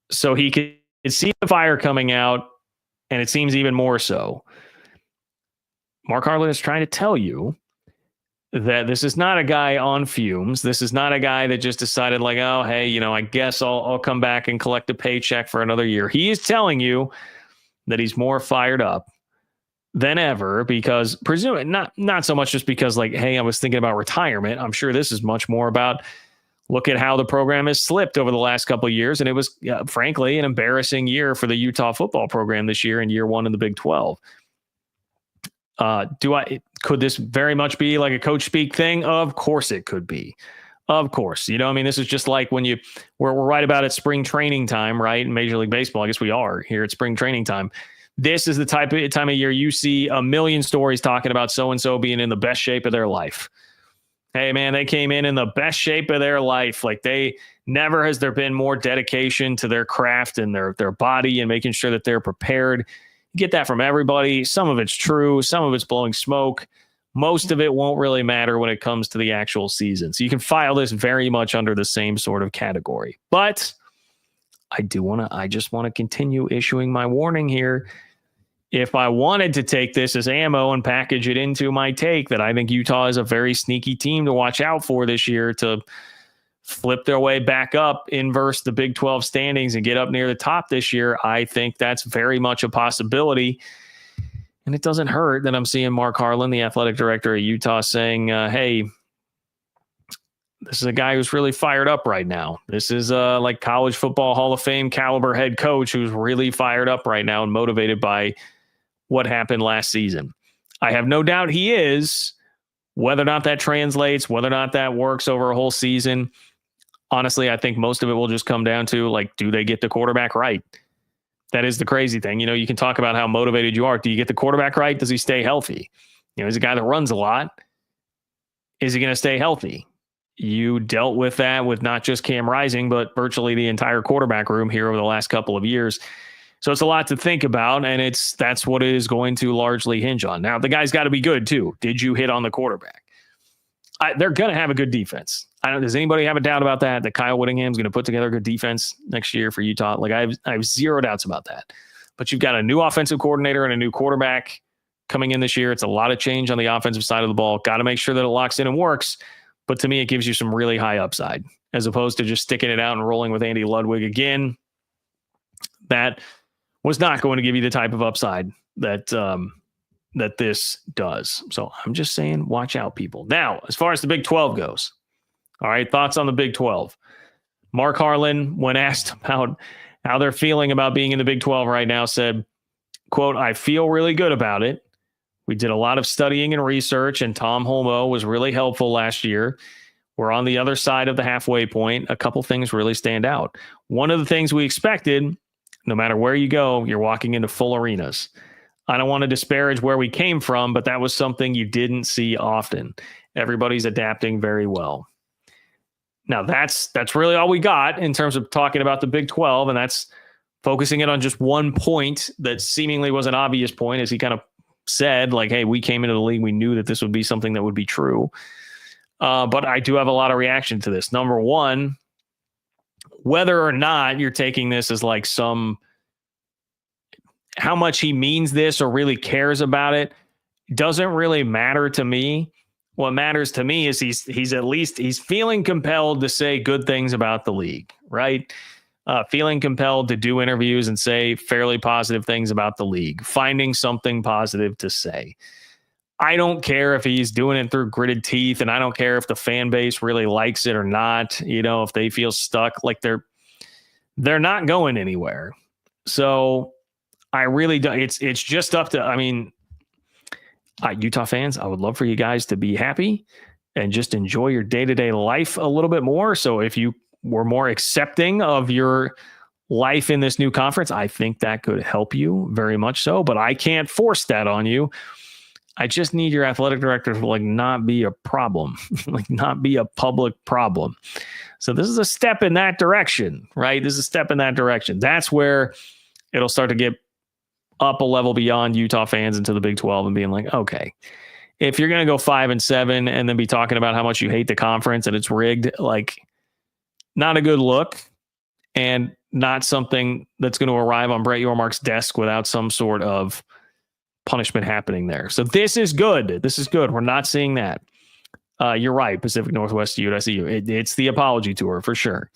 So he could see the fire coming out, and it seems even more so. Mark Harlan is trying to tell you that this is not a guy on fumes. This is not a guy that just decided, like, oh, hey, I guess I'll come back and collect a paycheck for another year. He is telling you that he's more fired up than ever, because presumably not so much just because, like, hey, I was thinking about retirement. I'm sure this is much more about, look at how the program has slipped over the last couple of years. And it was, frankly, an embarrassing year for the Utah football program this year in year one in the Big 12. Could this very much be like a coach speak thing? Of course it could be. Of course. This is just like when we're right about at spring training time, right? In Major League Baseball, I guess we are here at spring training time. This is the time of year you see a million stories talking about so-and-so being in the best shape of their life. Hey, man, they came in the best shape of their life. Like never has there been more dedication to their craft and their body and making sure that they're prepared. You get that from everybody. Some of it's true. Some of it's blowing smoke. Most of it won't really matter when it comes to the actual season. So you can file this very much under the same sort of category. But I just want to continue issuing my warning here. If I wanted to take this as ammo and package it into my take that I think Utah is a very sneaky team to watch out for this year to flip their way back up, inverse the Big 12 standings and get up near the top this year, I think that's very much a possibility. And it doesn't hurt that I'm seeing Mark Harlan, the athletic director at Utah, saying, hey, this is a guy who's really fired up right now. This is like college football Hall of Fame caliber head coach who's really fired up right now and motivated by what happened last season. I have no doubt he is. Whether or not that translates, whether or not that works over a whole season, honestly, I think most of it will just come down to, do they get the quarterback right? That is the crazy thing. You can talk about how motivated you are. Do you get the quarterback right? Does he stay healthy? He's a guy that runs a lot. Is he going to stay healthy? You dealt with that with not just Cam Rising, but virtually the entire quarterback room here over the last couple of years. So it's a lot to think about, and that's what it is going to largely hinge on. Now, the guy's got to be good, too. Did you hit on the quarterback? They're going to have a good defense. Does anybody have a doubt about that Kyle Whittingham's going to put together a good defense next year for Utah? I have zero doubts about that. But you've got a new offensive coordinator and a new quarterback coming in this year. It's a lot of change on the offensive side of the ball. Got to make sure that it locks in and works. But to me, it gives you some really high upside as opposed to just sticking it out and rolling with Andy Ludwig again. That was not going to give you the type of upside that this does. So I'm just saying, watch out, people. Now, as far as the Big 12 goes, all right, thoughts on the Big 12. Mark Harlan, when asked about how they're feeling about being in the Big 12 right now, said, quote, I feel really good about it. We did a lot of studying and research, and Tom Holmoe was really helpful last year. We're on the other side of the halfway point. A couple things really stand out. One of the things we expected, no matter where you go, you're walking into full arenas. I don't want to disparage where we came from, but that was something you didn't see often. Everybody's adapting very well. Now, that's really all we got in terms of talking about the Big 12, and that's focusing it on just one point that seemingly was an obvious point, as he kind of said, hey, we came into the league, we knew that this would be something that would be true. But I do have a lot of reaction to this. Number one, whether or not you're taking this as how much he means this or really cares about it doesn't really matter to me. What matters to me is he's feeling compelled to say good things about the league, right? Feeling compelled to do interviews and say fairly positive things about the league, finding something positive to say. I don't care if he's doing it through gritted teeth, and I don't care if the fan base really likes it or not. If they feel stuck, they're not going anywhere. So I really don't. It's just up to, Utah fans, I would love for you guys to be happy and just enjoy your day-to-day life a little bit more. So if you were more accepting of your life in this new conference, I think that could help you very much so, but I can't force that on you. I just need your athletic director to not be a problem, not be a public problem. So this is a step in that direction, right? This is a step in that direction. That's where it'll start to get up a level beyond Utah fans into the Big 12 and being okay, if you're going to go 5-7 and then be talking about how much you hate the conference and it's rigged, not a good look and not something that's going to arrive on Brett Yormark's desk without some sort of punishment happening there. So this is good. This is good. We're not seeing that. You're right. Pacific Northwest Ute, I see you. It's the apology tour for sure.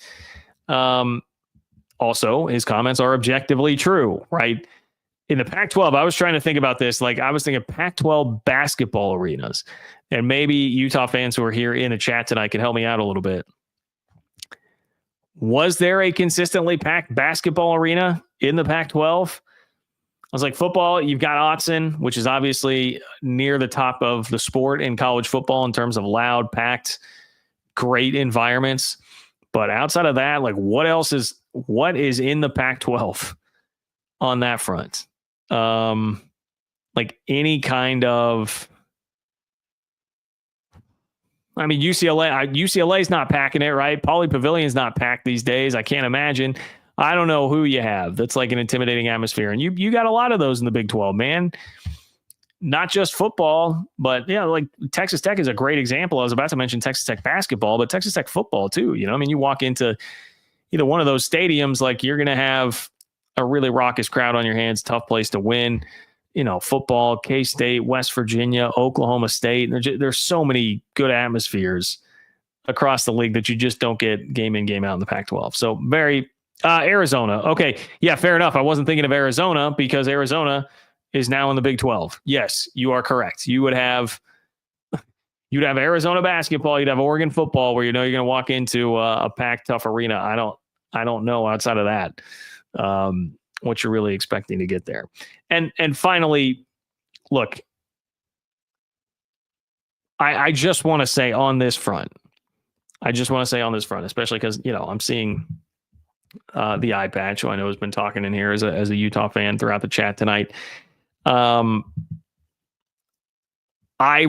Also, his comments are objectively true, right? In the Pac-12, I was trying to think about this. I was thinking Pac-12 basketball arenas, and maybe Utah fans who are here in the chat tonight can help me out a little bit. Was there a consistently packed basketball arena in the Pac-12? I was football, you've got Autzen, which is obviously near the top of the sport in college football in terms of loud, packed, great environments. But outside of that, like what is in the Pac-12 on that front? Like any kind of, I mean, UCLA is not packing it, right? Pauley Pavilion's not packed these days. I can't imagine. I don't know who you have that's like an intimidating atmosphere. And you got a lot of those in the Big 12, man. Not just football, but like Texas Tech is a great example. I was about to mention Texas Tech basketball, but Texas Tech football too. I mean, you walk into either one of those stadiums, like you're going to have a really raucous crowd on your hands, tough place to win. Football, K-State, West Virginia, Oklahoma State. There's so many good atmospheres across the league that you just don't get game in, game out in the Pac-12. So very Arizona. Okay. Yeah, fair enough. I wasn't thinking of Arizona because Arizona is now in the Big 12. Yes, you are correct. You'd have Arizona basketball. You'd have Oregon football where you're going to walk into a packed, tough arena. I don't know outside of that what you're really expecting to get there. And finally, look, I just want to say on this front, especially because, I'm seeing the eye patch, who I know has been talking in here as a Utah fan throughout the chat tonight. I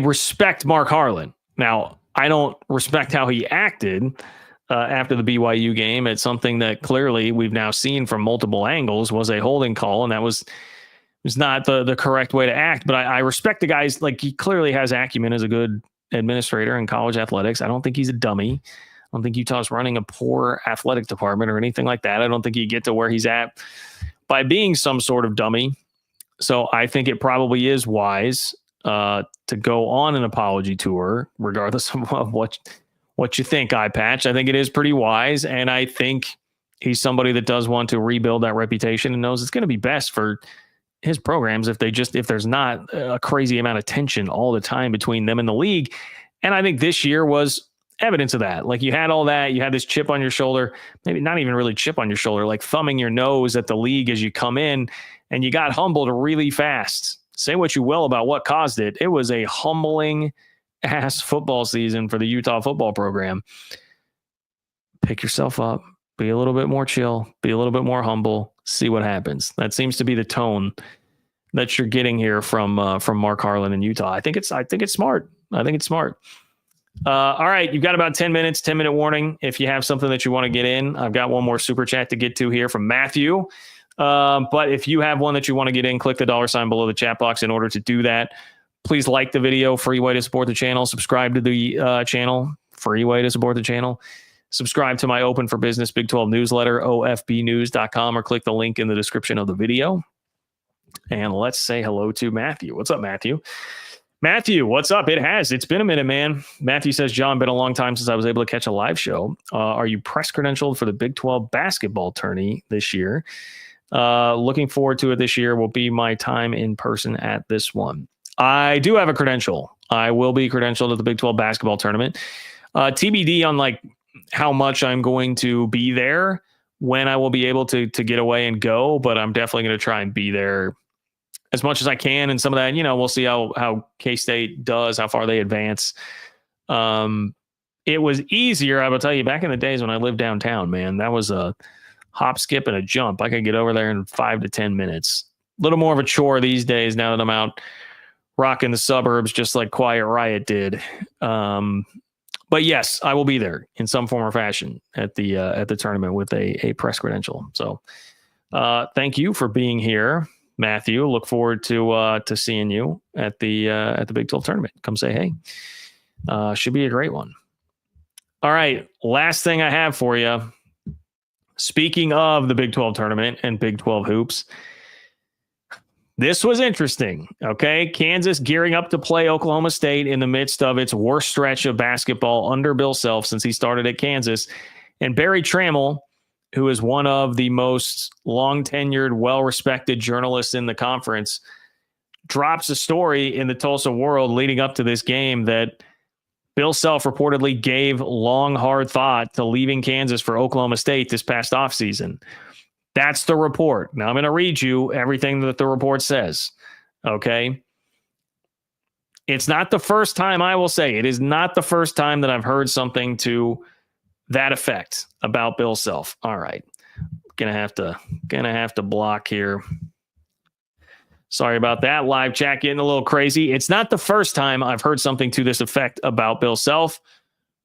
respect Mark Harlan. Now, I don't respect how he acted after the BYU game. It's something that clearly we've now seen from multiple angles was a holding call, and that was not the correct way to act. But I respect the guy's, like, he clearly has acumen as a good administrator in college athletics. I don't think he's a dummy. I don't think Utah's running a poor athletic department or anything like that. I don't think you get to where he's at by being some sort of dummy. So I think it probably is wise to go on an apology tour, regardless of what you think, Eye Patch. I think it is pretty wise, and I think he's somebody that does want to rebuild that reputation and knows it's going to be best for his programs if there's not a crazy amount of tension all the time between them and the league. And I think this year was evidence of that. Like, you had all that, you had this chip on your shoulder, maybe not even really chip on your shoulder, like thumbing your nose at the league as you come in, and you got humbled really fast. Say what you will about what caused it. It was a humbling ass football season for the Utah football program. Pick yourself up, be a little bit more chill, be a little bit more humble, see what happens. That seems to be the tone that you're getting here from Mark Harlan in Utah. I think it's smart. All right, you've got about 10 minutes, 10-minute warning. If you have something that you want to get in, I've got one more super chat to get to here from Matthew. But if you have one that you want to get in, click the $ below the chat box in order to do that. Please like the video, free way to support the channel. Subscribe to the channel, free way to support the channel. Subscribe to my Open for Business Big 12 newsletter, ofbnews.com, or click the link in the description of the video. And let's say hello to Matthew. What's up, Matthew? Matthew, what's up? It's been a minute, man. Matthew says, John, been a long time since I was able to catch a live show. Are you press credentialed for the Big 12 basketball tourney this year? Looking forward to it this year. Will be my time in person at this one. I do have a credential. I will be credentialed at the Big 12 basketball tournament. TBD on like how much I'm going to be there, when I will be able to get away and go, but I'm definitely going to try and be there as much as I can. And some of that, we'll see how K-State does, how far they advance. It was easier, I will tell you, back in the days when I lived downtown, man. That was a hop, skip, and a jump. I could get over there in 5 to 10 minutes. A little more of a chore these days now that I'm out rocking the suburbs, just like Quiet Riot did. But yes, I will be there in some form or fashion at the tournament with a press credential. So thank you for being here, Matthew. Look forward to seeing you at the Big 12 tournament. Come say hey. Should be a great one. All right, last thing I have for you. Speaking of the Big 12 tournament and Big 12 hoops, this was interesting. Okay, Kansas gearing up to play Oklahoma State in the midst of its worst stretch of basketball under Bill Self since he started at Kansas. And Barry Trammell, who is one of the most long-tenured, well-respected journalists in the conference, drops a story in the Tulsa World leading up to this game that Bill Self reportedly gave long, hard thought to leaving Kansas for Oklahoma State this past offseason. That's the report. Now I'm going to read you everything that the report says. Okay. It's not the first time, I will say, it is not the first time that I've heard something to that effect about Bill Self. All right. Gonna have to block here. Sorry about that. Live chat getting a little crazy. It's not the first time I've heard something to this effect about Bill Self.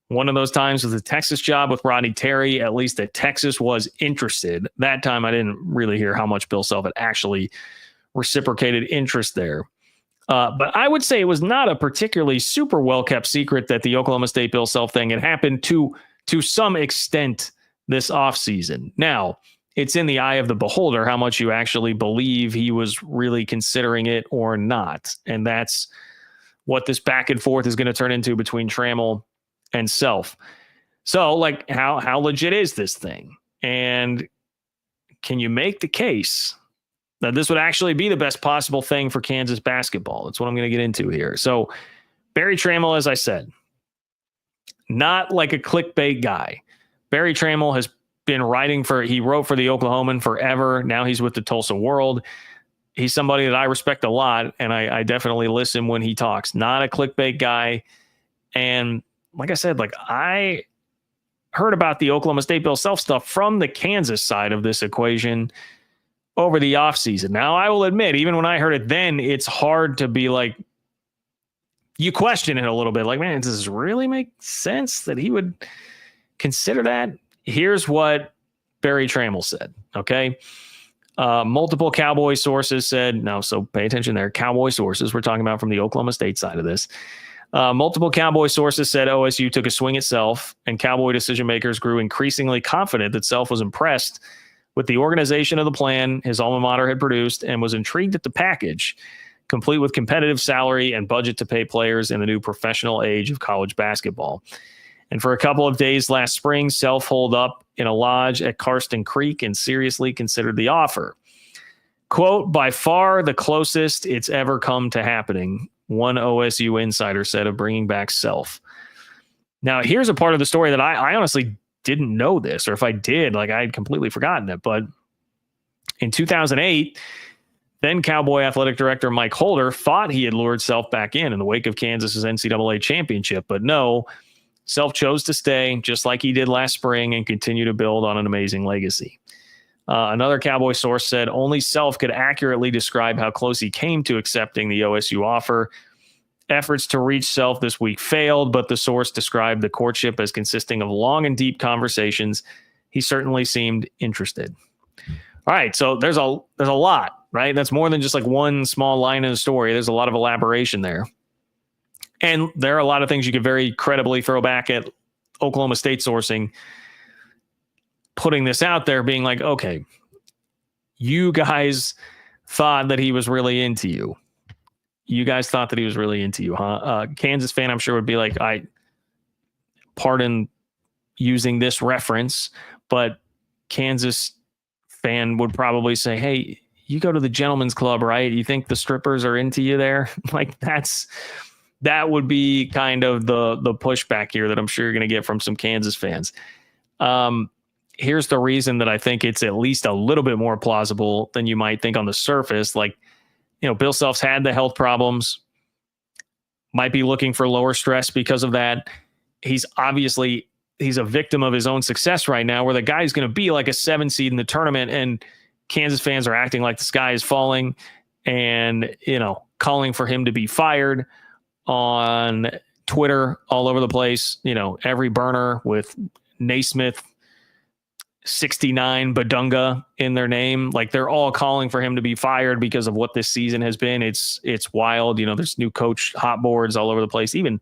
One of those times was the Texas job with Rodney Terry, at least that Texas was interested. That time I didn't really hear how much Bill Self had actually reciprocated interest there. But I would say it was not a particularly super well-kept secret that the Oklahoma State Bill Self thing had happened to some extent this offseason. Now, it's in the eye of the beholder how much you actually believe he was really considering it or not. And that's what this back and forth is going to turn into between Trammell and Self. So, like, how legit is this thing? And can you make the case that this would actually be the best possible thing for Kansas basketball? That's what I'm going to get into here. So, Barry Trammell, as I said, not like a clickbait guy. Barry Trammell has been he wrote for the Oklahoman forever. Now he's with the Tulsa World. He's somebody that I respect a lot, and I definitely listen when he talks. Not a clickbait guy. And like I said, like, I heard about the Oklahoma State Bill Self stuff from the Kansas side of this equation over the offseason. Now, I will admit, even when I heard it then, it's hard to be like, you question it a little bit. Like, man, does this really make sense that he would consider that? Here's what Barry Trammell said, okay? Multiple Cowboy sources said, no, so pay attention there. Cowboy sources, we're talking about from the Oklahoma State side of this. Multiple Cowboy sources said OSU took a swing at Self, and Cowboy decision makers grew increasingly confident that Self was impressed with the organization of the plan his alma mater had produced and was intrigued at the package, complete with competitive salary and budget to pay players in the new professional age of college basketball. And for a couple of days last spring, Self holed up in a lodge at Karsten Creek and seriously considered the offer. Quote, by far the closest it's ever come to happening, one OSU insider said of bringing back Self. Now, here's a part of the story that I honestly didn't know this, or if I did, like, I had completely forgotten it. But in 2008, then Cowboy athletic director Mike Holder thought he had lured Self back in the wake of Kansas's NCAA championship. But no, Self chose to stay, just like he did last spring, and continue to build on an amazing legacy. Another Cowboy source said only Self could accurately describe how close he came to accepting the OSU offer. Efforts to reach Self this week failed, but the source described the courtship as consisting of long and deep conversations. He certainly seemed interested. All right, so there's a lot, right? That's more than just like one small line in the story. There's a lot of elaboration there. And there are a lot of things you could very credibly throw back at Oklahoma State sourcing, putting this out there, being like, okay, you guys thought that he was really into you. You guys thought that he was really into you, huh? Kansas fan, I'm sure, would be like, pardon using this reference, but Kansas fan would probably say, hey, you go to the gentleman's club, right? You think the strippers are into you there? Like, that would be kind of the pushback here that I'm sure you're going to get from some Kansas fans. Here's the reason that I think it's at least a little bit more plausible than you might think on the surface. Like, you know, Bill Self's had the health problems, might be looking for lower stress because of that. He's a victim of his own success right now, where the guy's going to be like a 7 seed in the tournament, and Kansas fans are acting like the sky is falling and, you know, calling for him to be fired on Twitter all over the place. You know, every burner with Naismith 69 Badunga in their name. Like, they're all calling for him to be fired because of what this season has been. It's wild. You know, there's new coach hot boards all over the place. Even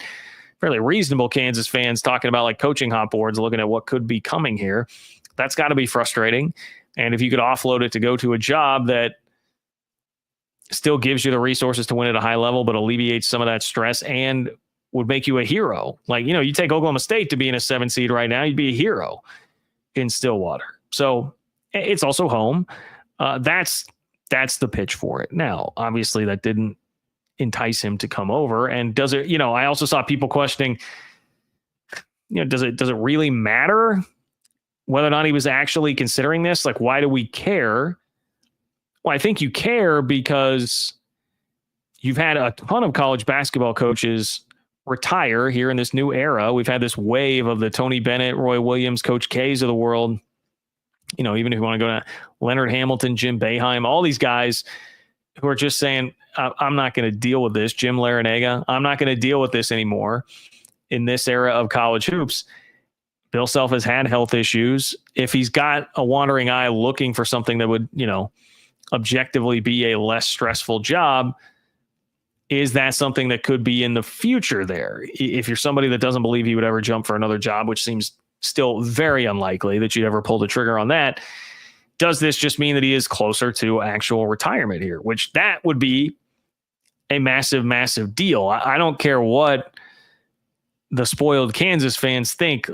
fairly reasonable Kansas fans talking about like coaching hot boards, looking at what could be coming here. That's got to be frustrating. And if you could offload it to go to a job that still gives you the resources to win at a high level, but alleviates some of that stress and would make you a hero. Like, you know, you take Oklahoma State to be in a 7 seed right now, you'd be a hero in Stillwater. So it's also home. That's the pitch for it. Now, obviously that didn't entice him to come over. And does it, you know, I also saw people questioning, you know, does it really matter whether or not he was actually considering this? Like, why do we care? Well, I think you care because you've had a ton of college basketball coaches retire here in this new era. We've had this wave of the Tony Bennett, Roy Williams, Coach K's of the world. Even if you want to go to Leonard Hamilton, Jim Boeheim, all these guys who are just saying, I'm not going to deal with this. Jim Larinaga, I'm not going to deal with this anymore in this era of college hoops. Bill Self has had health issues. If he's got a wandering eye looking for something that would, objectively be a less stressful job, is that something that could be in the future there? If you're somebody that doesn't believe he would ever jump for another job, which seems still very unlikely that you'd ever pull the trigger on that, does this just mean that he is closer to actual retirement here? Which that would be a massive, massive deal. I don't care what the spoiled Kansas fans think.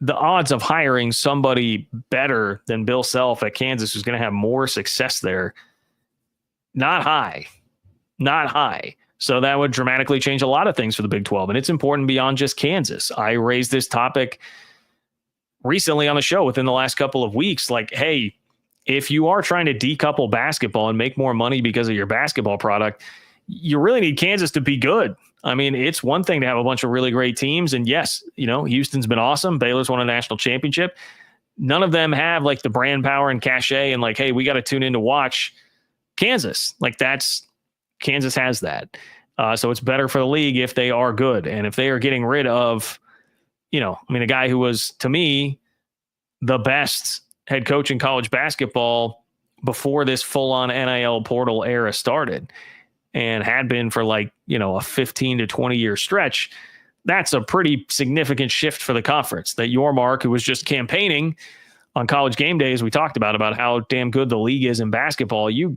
The odds of hiring somebody better than Bill Self at Kansas who's going to have more success there, not high. So that would dramatically change a lot of things for the Big 12. And it's important beyond just Kansas. I raised this topic recently on the show within the last couple of weeks. Like, hey, if you are trying to decouple basketball and make more money because of your basketball product, you really need Kansas to be good. I mean, it's one thing to have a bunch of really great teams. And yes, Houston's been awesome. Baylor's won a national championship. None of them have like the brand power and cachet and like, hey, we got to tune in to watch Kansas. Like Kansas has that. So it's better for the league if they are good. And if they are getting rid of, a guy who was, to me, the best head coach in college basketball before this full-on NIL portal era started and had been for a 15 to 20 year stretch, that's a pretty significant shift for the conference. That Yormark, who was just campaigning on College Game Day, as we talked about how damn good the league is in basketball, you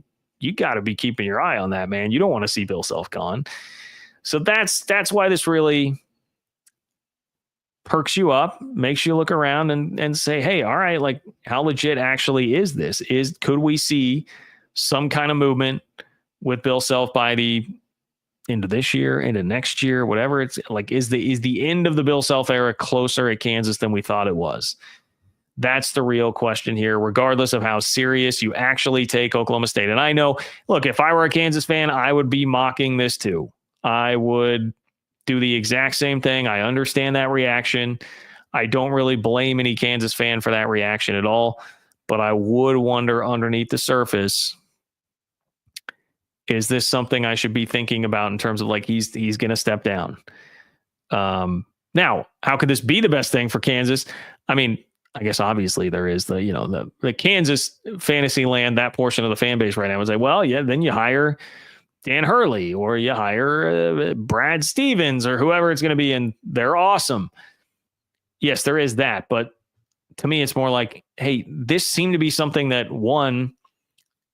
got to be keeping your eye on that, man. You don't want to see Bill Self gone. So that's why this really perks you up, makes you look around and say, hey, all right, like how legit actually is this? Could we see some kind of movement with Bill Self by the end of this year, into next year, whatever it's like? Is the end of the Bill Self era closer at Kansas than we thought it was? That's the real question here, regardless of how serious you actually take Oklahoma State. And I know, look, if I were a Kansas fan, I would be mocking this too. I would do the exact same thing. I understand that reaction. I don't really blame any Kansas fan for that reaction at all. But I would wonder underneath the surface, is this something I should be thinking about in terms of like he's going to step down? Now, how could this be the best thing for Kansas? I mean, I guess obviously there is the Kansas fantasy land, that portion of the fan base right now would say, well, yeah, then you hire Dan Hurley or you hire Brad Stevens or whoever it's going to be, and they're awesome. Yes, there is that. But to me, it's more like, hey, this seemed to be something that, one,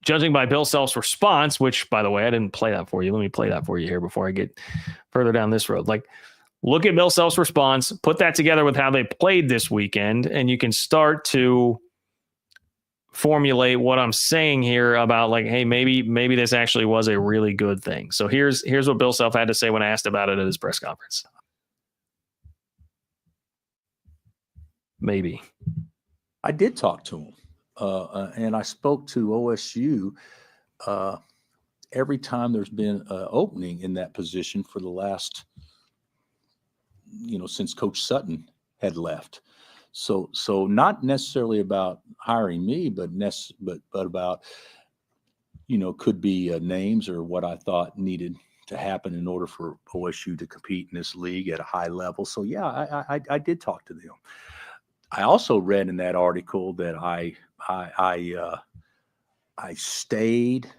judging by Bill Self's response, which, by the way, I didn't play that for you. Let me play that for you here before I get further down this road. Like, look at Bill Self's response, put that together with how they played this weekend, and you can start to formulate what I'm saying here about like, hey, maybe this actually was a really good thing. So here's what Bill Self had to say when asked about it at his press conference. Maybe. I did talk to him, and I spoke to OSU every time there's been an opening in that position for the last, since Coach Sutton had left. So not necessarily about hiring me, but about, could be names or what I thought needed to happen in order for OSU to compete in this league at a high level. So yeah, I did talk to them. I also read in that article that I stayed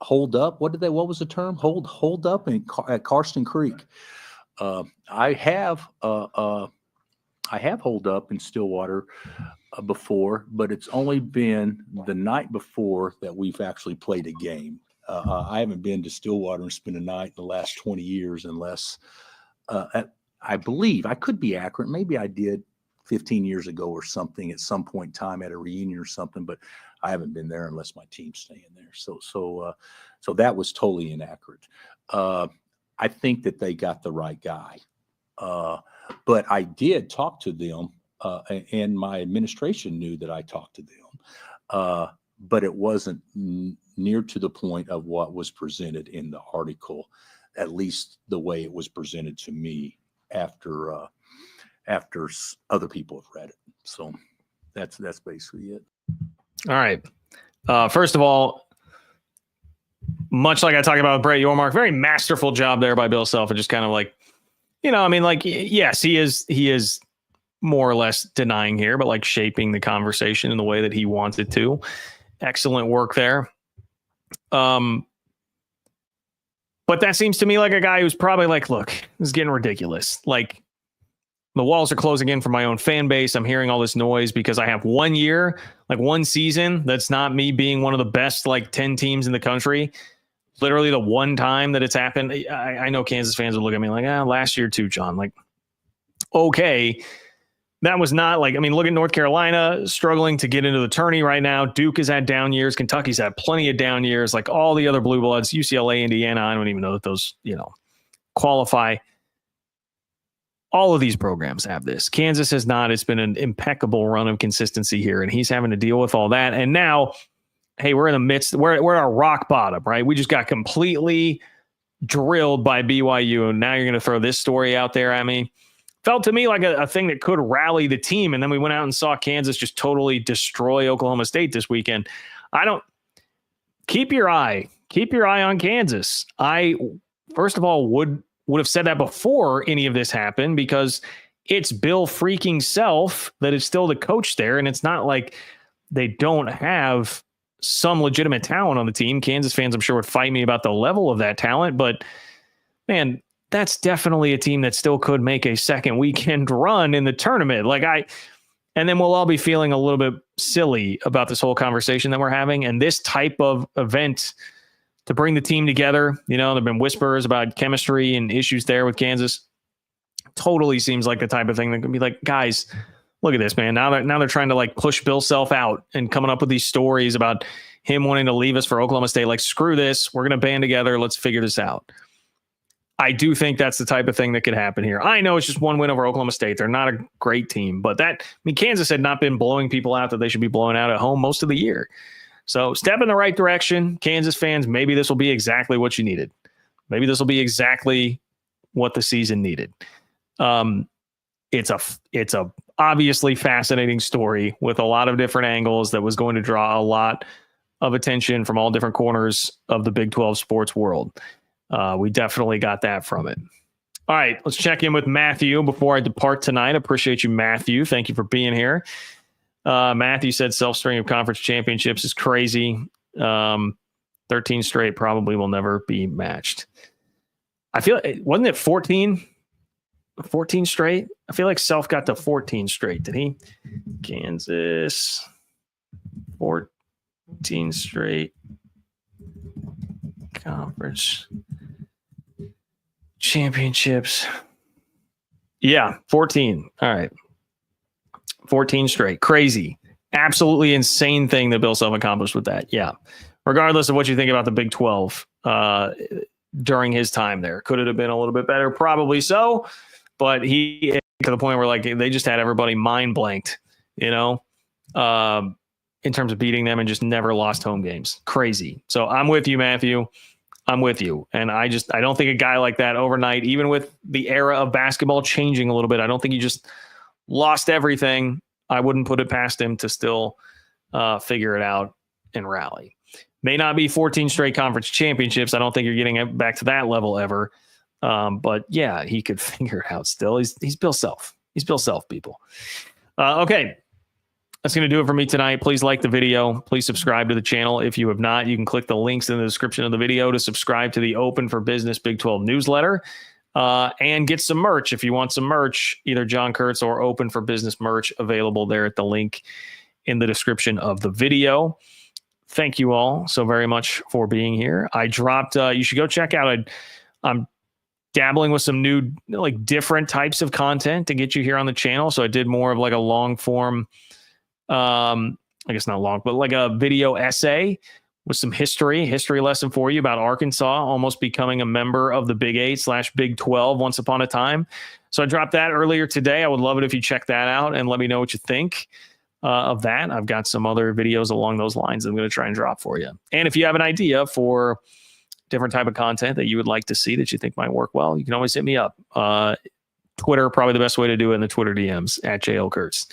holed up. What was the term? Hold up at Karsten Creek. I have holed up in Stillwater before, but it's only been the night before that we've actually played a game. I haven't been to Stillwater and spent a night in the last 20 years unless I believe, I could be accurate, maybe I did 15 years ago or something at some point in time at a reunion or something, but I haven't been there unless my team's staying there. So that was totally inaccurate. I think that they got the right guy. But I did talk to them, and my administration knew that I talked to them but it wasn't near to the point of what was presented in the article, at least the way it was presented to me after other people have read it. So that's basically it. All right. First of all, much like I talked about with Brett Yormark, very masterful job there by Bill Self, and just kind of like, yes, he is more or less denying here, but like shaping the conversation in the way that he wants it to. Excellent work there. But that seems to me like a guy who's probably like, look, this is getting ridiculous. Like, the walls are closing in for my own fan base. I'm hearing all this noise because I have 1 year, like one season. That's not me being one of the best, like 10 teams in the country. Literally the one time that it's happened. I know Kansas fans will look at me like, last year too, John. Like, okay. That was not like, look at North Carolina struggling to get into the tourney right now. Duke has had down years. Kentucky's had plenty of down years. Like all the other blue bloods, UCLA, Indiana. I don't even know that those, qualify. All of these programs have this. Kansas has not. It's been an impeccable run of consistency here, and he's having to deal with all that. And now, hey, we're in the midst. We're at our rock bottom, right? We just got completely drilled by BYU, and now you're going to throw this story out there at me. Felt to me like a thing that could rally the team, and then we went out and saw Kansas just totally destroy Oklahoma State this weekend. Keep your eye on Kansas. I, first of all, would have said that before any of this happened, because it's Bill freaking Self that is still the coach there. And it's not like they don't have some legitimate talent on the team. Kansas fans, I'm sure, would fight me about the level of that talent, but man, that's definitely a team that still could make a second weekend run in the tournament. And then we'll all be feeling a little bit silly about this whole conversation that we're having. And this type of event to bring the team together, there've been whispers about chemistry and issues there with Kansas. Totally seems like the type of thing that could be like, guys, look at this, man. Now they're trying to like push Bill Self out and coming up with these stories about him wanting to leave us for Oklahoma State. Like, screw this. We're going to band together. Let's figure this out. I do think that's the type of thing that could happen here. I know it's just one win over Oklahoma State. They're not a great team, but Kansas had not been blowing people out that they should be blowing out at home most of the year. So step in the right direction, Kansas fans. Maybe this will be exactly what you needed. Maybe this will be exactly what the season needed. It's a obviously fascinating story with a lot of different angles that was going to draw a lot of attention from all different corners of the Big 12 sports world. We definitely got that from it. All right, let's check in with Matthew before I depart tonight. Appreciate you, Matthew. Thank you for being here. Matthew said self-string of conference championships is crazy. 13 straight probably will never be matched. I feel, wasn't it 14 straight? I feel like Self got to 14 straight. Did he? Kansas, 14 straight conference championships. Yeah, 14. All right. 14 straight. Crazy. Absolutely insane thing that Bill Self accomplished with that. Yeah. Regardless of what you think about the Big 12 during his time there. Could it have been a little bit better? Probably so. But he, to the point where like they just had everybody mind blanked, in terms of beating them and just never lost home games. Crazy. So I'm with you, Matthew. I'm with you. And I don't think a guy like that overnight, even with the era of basketball changing a little bit, I don't think he just lost everything. I wouldn't put it past him to still figure it out and rally. May not be 14 straight conference championships. I don't think you're getting back to that level ever. But yeah, he could figure it out still. He's Bill Self. He's Bill Self, people. Okay. That's going to do it for me tonight. Please like the video. Please subscribe to the channel. If you have not, you can click the links in the description of the video to subscribe to the Open for Business Big 12 newsletter and get some merch. If you want some merch, either John Kurtz or Open for Business merch available there at the link in the description of the video. Thank you all so very much for being here. I dropped, you should go check out, I'm dabbling with some new, like different types of content to get you here on the channel. So I did more of like a long form, I guess not long, but like a video essay with some history lesson for you about Arkansas almost becoming a member of the Big 8/Big 12 once upon a time. So I dropped that earlier today. I would love it if you check that out and let me know what you think. of that. I've got some other videos along those lines I'm going to try and drop for you. And if you have an idea for different type of content that you would like to see that you think might work well, you can always hit me up. Twitter, probably the best way to do it, in the Twitter DMs at JL Kurtz.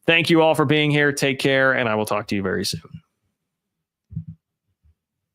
Thank you all for being here. Take care, and I will talk to you very soon.